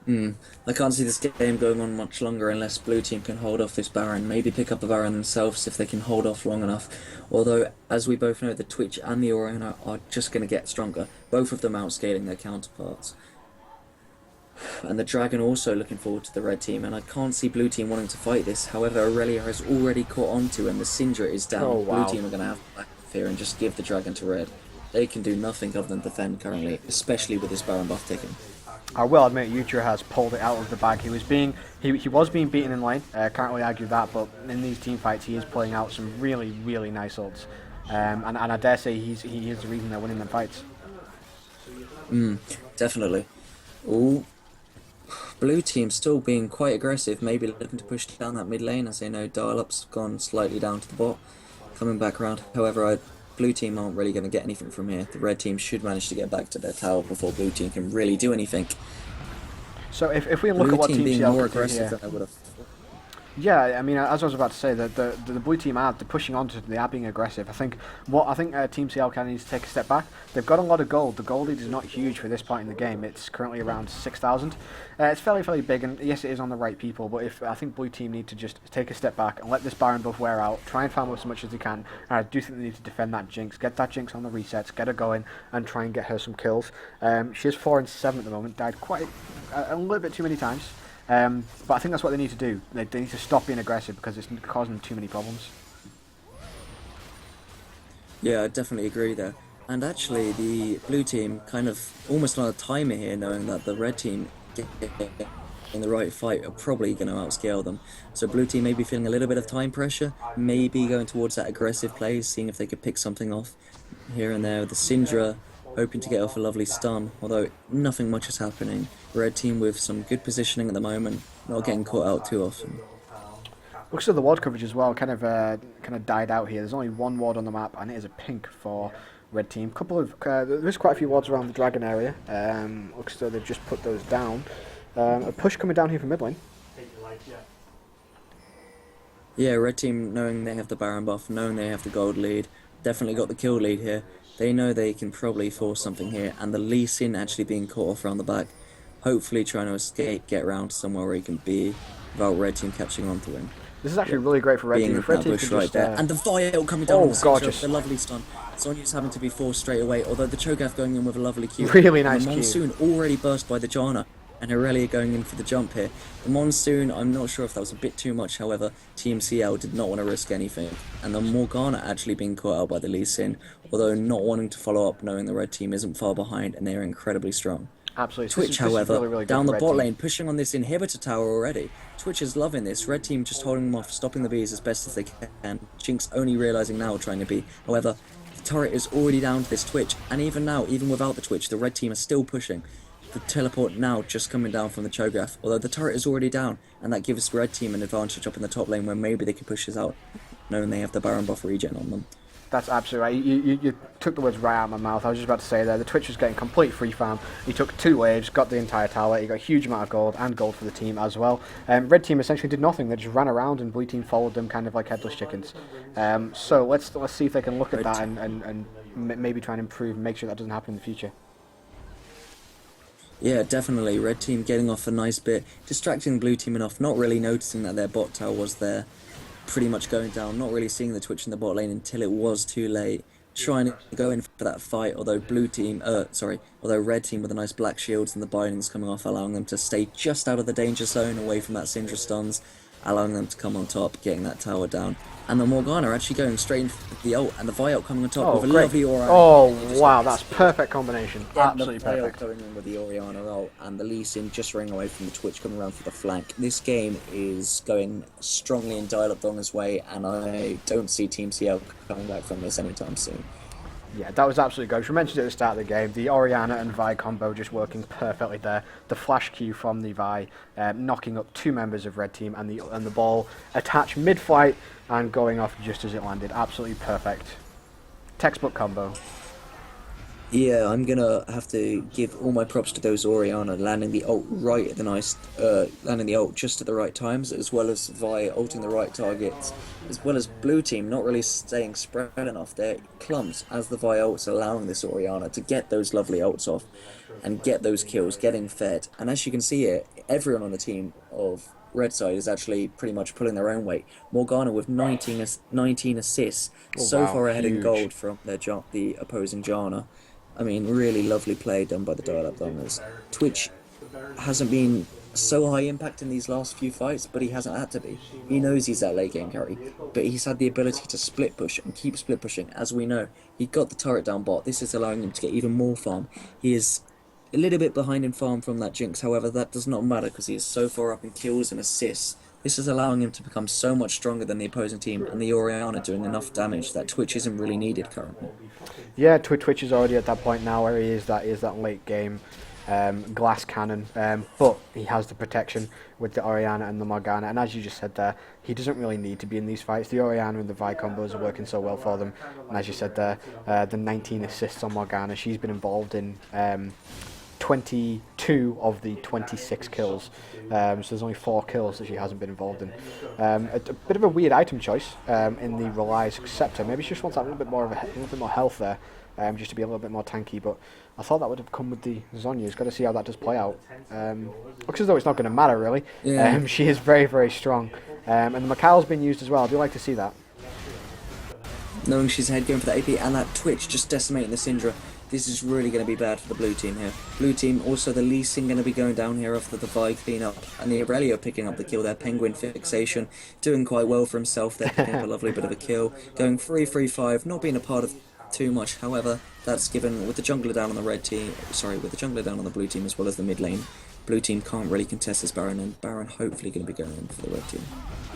I can't see this game going on much longer unless blue team can hold off this Baron, maybe pick up the Baron themselves if they can hold off long enough. Although, as we both know, the Twitch and the Orianna are just going to get stronger, both of them outscaling their counterparts. And the Dragon also looking forward to the red team, and I can't see blue team wanting to fight this. However, Aurelia has already caught onto, and the Syndra is down. Oh, Blue wow. team are going to have to back off here and just give the Dragon to red. They can do nothing other than defend currently, especially with this Baron buff ticking. I will admit, Yutra has pulled it out of the bag. He was being beaten in lane. Can't really argue that, but in these team fights, he is pulling out some really nice ults, and I dare say he is the reason they're winning them fights. Definitely. Ooh. Blue team still being quite aggressive, maybe looking to push down that mid lane, as they know dial-up's gone slightly down to the bot, coming back around. However, blue team aren't really going to get anything from here. The red team should manage to get back to their tower before blue team can really do anything. So if we look Blue at what team Team being CL more can do aggressive here, than I would have. yeah, I mean, as I was about to say, the blue team they're pushing on to, they are being aggressive. I think Team CL kind of needs to take a step back. They've got a lot of gold. The gold lead is not huge for this point in the game. It's currently around 6,000. It's fairly big, and yes, it is on the right people. But I think blue team need to just take a step back and let this Baron buff wear out. Try and farm up as much as they can. And I do think they need to defend that Jinx, get that Jinx on the resets, get her going, and try and get her some kills. She is 4 and 7 at the moment. Died quite a little bit too many times. But I think that's what they need to do. They need to stop being aggressive because it's causing them too many problems. Yeah, I definitely agree there. And actually, the blue team kind of almost on a timer here, knowing that the red team in the right fight are probably going to outscale them. So blue team may be feeling a little bit of time pressure, maybe going towards that aggressive play, seeing if they could pick something off here and there. The Syndra hoping to get off a lovely stun, although nothing much is happening. Red team with some good positioning at the moment, not getting caught out too often. Looks like the ward coverage as well kind of died out here. There's only one ward on the map, and it is a pink for red team. There's quite a few wards around the dragon area. Looks like they've just put those down. A push coming down here from mid lane. Yeah, red team knowing they have the Baron buff, knowing they have the gold lead, definitely got the kill lead here. They know they can probably force something here, and the Lee Sin actually being caught off around the back, hopefully trying to escape, get around somewhere where he can be without red team catching on to him. This is actually really great for red Being team. in If red that team bush can right just, there, and the Vial coming down on the gorgeous. the lovely stun. Sonya's having to be forced straight away, although the Cho'Gath going in with a lovely Q. Really nice The Q. Monsoon already burst by the Janna, and Aurelia going in for the jump here. The Monsoon, I'm not sure if that was a bit too much, however, Team CL did not want to risk anything. And the Morgana actually being caught out by the Lee Sin, although not wanting to follow up, knowing the red team isn't far behind and they are incredibly strong. Absolutely. Twitch, however, really good down for the red bot team. lane, pushing on this inhibitor tower already. Twitch is loving this. Red team just holding them off, stopping the bees as best as they can. Jinx only realising now trying to be. However, the turret is already down to this Twitch, and even now, even without the Twitch, the red team are still pushing. The teleport now just coming down from the Cho'Gath, although the turret is already down, and that gives red team an advantage up in the top lane where maybe they can push this out, knowing they have the Baron buff regen on them. That's absolutely right. You took the words right out of my mouth. I was just about to say there. The Twitch was getting complete free farm. He took 2 waves, got the entire tower. He got a huge amount of gold and gold for the team as well. Red team essentially did nothing. They just ran around, and blue team followed them kind of like headless chickens. So let's see if they can look at that and maybe try and improve and make sure that doesn't happen in the future. Yeah, definitely. Red team getting off a nice bit, distracting blue team enough, not really noticing that their bot tower was there, pretty much going down, not really seeing the Twitch in the bot lane until it was too late. Trying to go in for that fight, although red team with the nice black shields and the bindings coming off, allowing them to stay just out of the danger zone, away from that Syndra stuns, allowing them to come on top, getting that tower down. And the Morgana actually going straight in for the ult, and the Vial coming on top with a lovely Orianna. Oh, wow, that's perfect combination. Yeah, Absolutely the Vial perfect. going in with the Orianna ult, and the Lee Sin just running away from the Twitch, coming around for the flank. This game is going strongly in Dial-Up Donger's way, and I don't see Team CL coming back from this anytime soon. Yeah, that was absolutely good. We mentioned it at the start of the game. The Orianna and Vi combo just working perfectly there. The flash Q from the Vi, knocking up 2 members of red team, and the ball attached mid-flight and going off just as it landed. Absolutely perfect. Textbook combo. Yeah, I'm gonna have to give all my props to those Orianna landing the ult right at landing the ult just at the right times, as well as Vi ulting the right targets, as well as blue team not really staying spread enough. They're clumps as the Vi ults, allowing this Orianna to get those lovely ults off and get those kills, getting fed. And as you can see here, everyone on the team of red side is actually pretty much pulling their own weight. Morgana with 19 assists, so wow, far ahead in huge. gold from the opposing Janna. I mean, really lovely play done by the Dial-Up Dongers. Twitch hasn't been so high impact in these last few fights, but he hasn't had to be. He knows he's that late game carry, but he's had the ability to split push and keep split pushing. As we know, he got the turret down bot. This is allowing him to get even more farm. He is a little bit behind in farm from that Jinx, however, that does not matter because he is so far up in kills and assists. This is allowing him to become so much stronger than the opposing team, and the Orianna doing enough damage that Twitch isn't really needed currently. Yeah, Twitch is already at that point now where he is that late game glass cannon, but he has the protection with the Orianna and the Morgana, and as you just said there, he doesn't really need to be in these fights. The Orianna and the Vi combos are working so well for them, and as you said there, the 19 assists on Morgana, she's been involved in 22 of the 26 kills, so there's only 4 kills that she hasn't been involved in. A bit of a weird item choice in the Relies Scepter. Maybe she just wants a little bit more health there, just to be a little bit more tanky, but I thought that would have come with the Zhonya's. Got to see how that does play out. Looks as though it's not going to matter really. Yeah. She is very, very strong, and the Makal's been used as well. I do like to see that. Knowing she's ahead going for the AP, and that Twitch just decimating the Syndra. This is really going to be bad for the blue team here. Blue team, also the Lee Sin going to be going down here after the Vi cleanup, and the Irelia picking up the kill there. Penguin fixation, doing quite well for himself there, picking up a lovely bit of a kill. Going 3-3-5, not being a part of too much, however, that's given with the jungler down on the red team, with the jungler down on the blue team as well as the mid lane. Blue team can't really contest this Baron, and Baron hopefully going to be going in for the red team.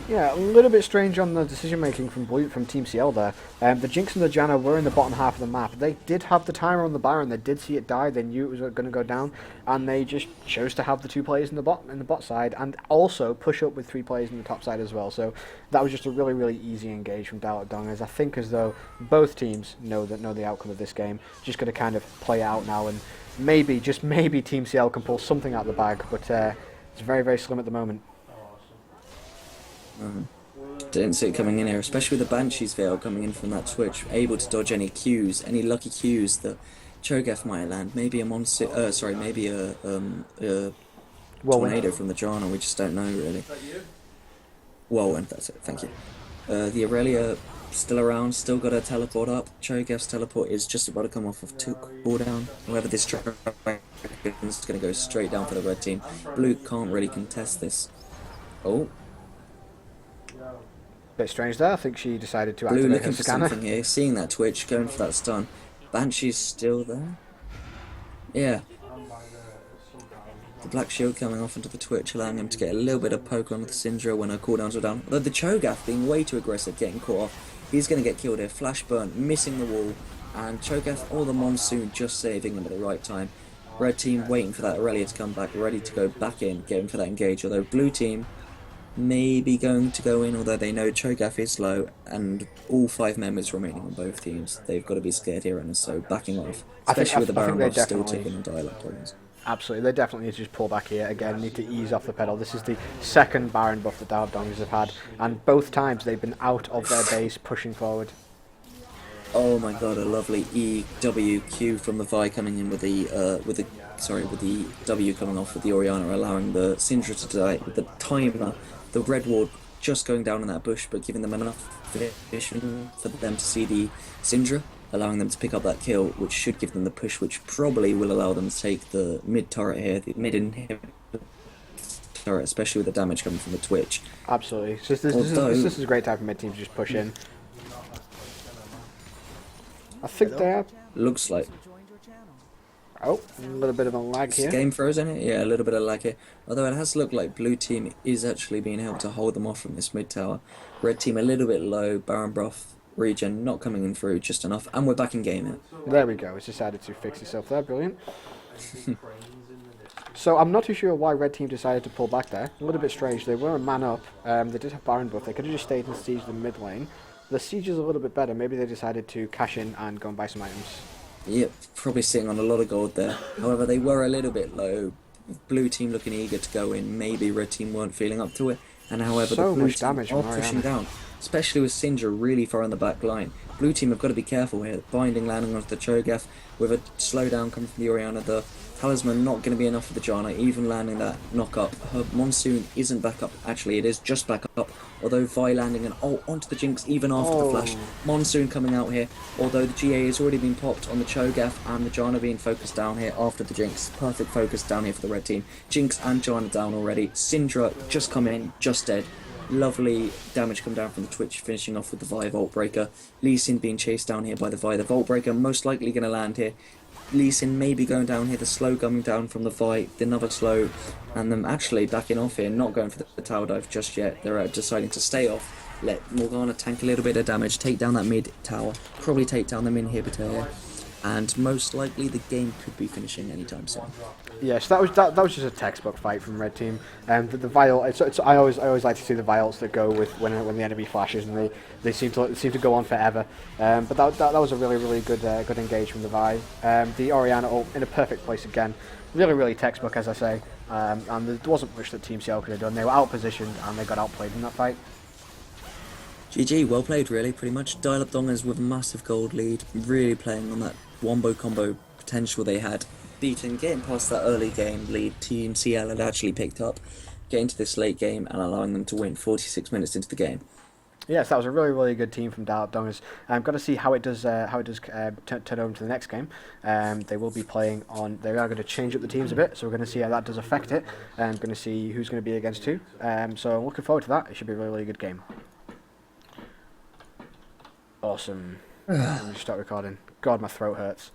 Yeah, a little bit strange on the decision making from Team CL there. The Jinx and the Janna were in the bottom half of the map. They did have the timer on the Baron. They did see it die. They knew it was going to go down, and they just chose to have the 2 players in the bot side, and also push up with 3 players in the top side as well. So that was just a really, really easy engage from Dalek Dong. As I think as though both teams know the outcome of this game. Just going to kind of play it out now, and maybe, just maybe, Team CL can pull something out of the bag, but it's very, very slim at the moment. Didn't see it coming in here, especially with the Banshee's Veil coming in from that Twitch, able to dodge any Qs, any lucky Qs that Cho'Gath might land. Maybe a maybe a tornado from the Janna. We just don't know really. Whirlwind, that's it. Thank you. The Irelia still around, still got a teleport up. Cho'Gath's teleport is just about to come off of cooldown. However, this dragon is going to go straight down for the red team. Blue can't really contest this. Oh. Bit strange there. I think she decided to Blue activate looking her for scanner. something here, seeing that Twitch, going for that stun. Banshee's still there. Yeah. The Black Shield coming off into the Twitch, allowing him to get a little bit of poke on with the Syndra when her cooldowns are down. Although the Cho'Gath being way too aggressive, getting caught off. He's going to get killed here. Flash burn, missing the wall. And Cho'Gath or the Monsoon just saving him at the right time. Red team waiting for that Irelia to come back, ready to go back in, getting for that engage. Although blue team maybe going to go in, although they know Cho'Gath is low, and all 5 members remaining on both teams. They've got to be scared here, and so backing off. Especially with the Baron buff still ticking and dialogue problems. Absolutely, they definitely need to just pull back here again, need to ease off the pedal. This is the 2nd Baron buff that Dalek Dongs have had, and both times they've been out of their base, pushing forward. Oh my god, a lovely EWQ from the Vi coming in with the W coming off with the Orianna, allowing the Syndra to die with the timer. The red ward just going down in that bush, but giving them enough vision for them to see the Syndra, allowing them to pick up that kill, which should give them the push, which probably will allow them to take the mid turret here, the mid inhibitor turret, especially with the damage coming from the Twitch. Absolutely. So this is a great time for mid team to just push in. I think they're... Looks like... Oh, a little bit of a lag here. Game frozen here? Yeah, a little bit of lag here. Although it has looked like blue team is actually being able to hold them off from this mid tower. Red team a little bit low, Baron buff, regen not coming in through just enough, and we're back in game here. There we go, it's decided to fix itself there, brilliant. So I'm not too sure why red team decided to pull back there. A little bit strange, they were a man up, they did have Baron buff, they could have just stayed and sieged the mid lane. The siege is a little bit better, maybe they decided to cash in and go and buy some items. Yep, probably sitting on a lot of gold there. However, they were a little bit low. Blue team looking eager to go in. Maybe red team weren't feeling up to it. And however, so the blue much team damage are from pushing Orianna. down. Especially with Syndra really far on the back line. Blue team have got to be careful here. Binding landing onto the Cho'Gath with a slowdown coming from the Orianna. The Talisman not going to be enough for the Janna, even landing that knock up. Her Monsoon isn't back up. Actually, it is just back up. Although Vi landing an ult onto the Jinx even after the flash. Monsoon coming out here. Although the GA has already been popped on the Cho'Gath and the Janna being focused down here after the Jinx. Perfect focus down here for the red team. Jinx and Janna down already. Syndra just coming in, just dead. Lovely damage come down from the Twitch, finishing off with the Vi Vault Breaker. Lee Sin being chased down here by the Vi. The Vault Breaker most likely going to land here. Lee Sin maybe going down here, the slow coming down from the Vi, the another slow, and them actually backing off here, not going for the tower dive just yet. They're deciding to stay off, let Morgana tank a little bit of damage, take down that mid tower, probably take down the inhibitor here, and most likely the game could be finishing anytime soon. Yes, that was just a textbook fight from red team. The Viol, I always like to see the Viols that go with when the enemy flashes, and they seem to go on forever. But that was a really good engage from the Vi. The Orianna ult in a perfect place again, really textbook, as I say. And there wasn't much that Team CL could have done. They were outpositioned and they got outplayed in that fight. GG, well played really, pretty much. Dial Up Dongers with a massive gold lead, really playing on that wombo combo potential they had. Getting past that early game lead Team CL had actually picked up, getting to this late game and allowing them to win 46 minutes into the game. Yes, that was a really good team from Dial Up Dongers. Got to see how it does turn over to the next game. They will be playing on. They are going to change up the teams a bit, so we're going to see how that does affect it. And going to see who's going to be against who. So I'm looking forward to that. It should be a really good game. Awesome. Let me start recording. God, my throat hurts.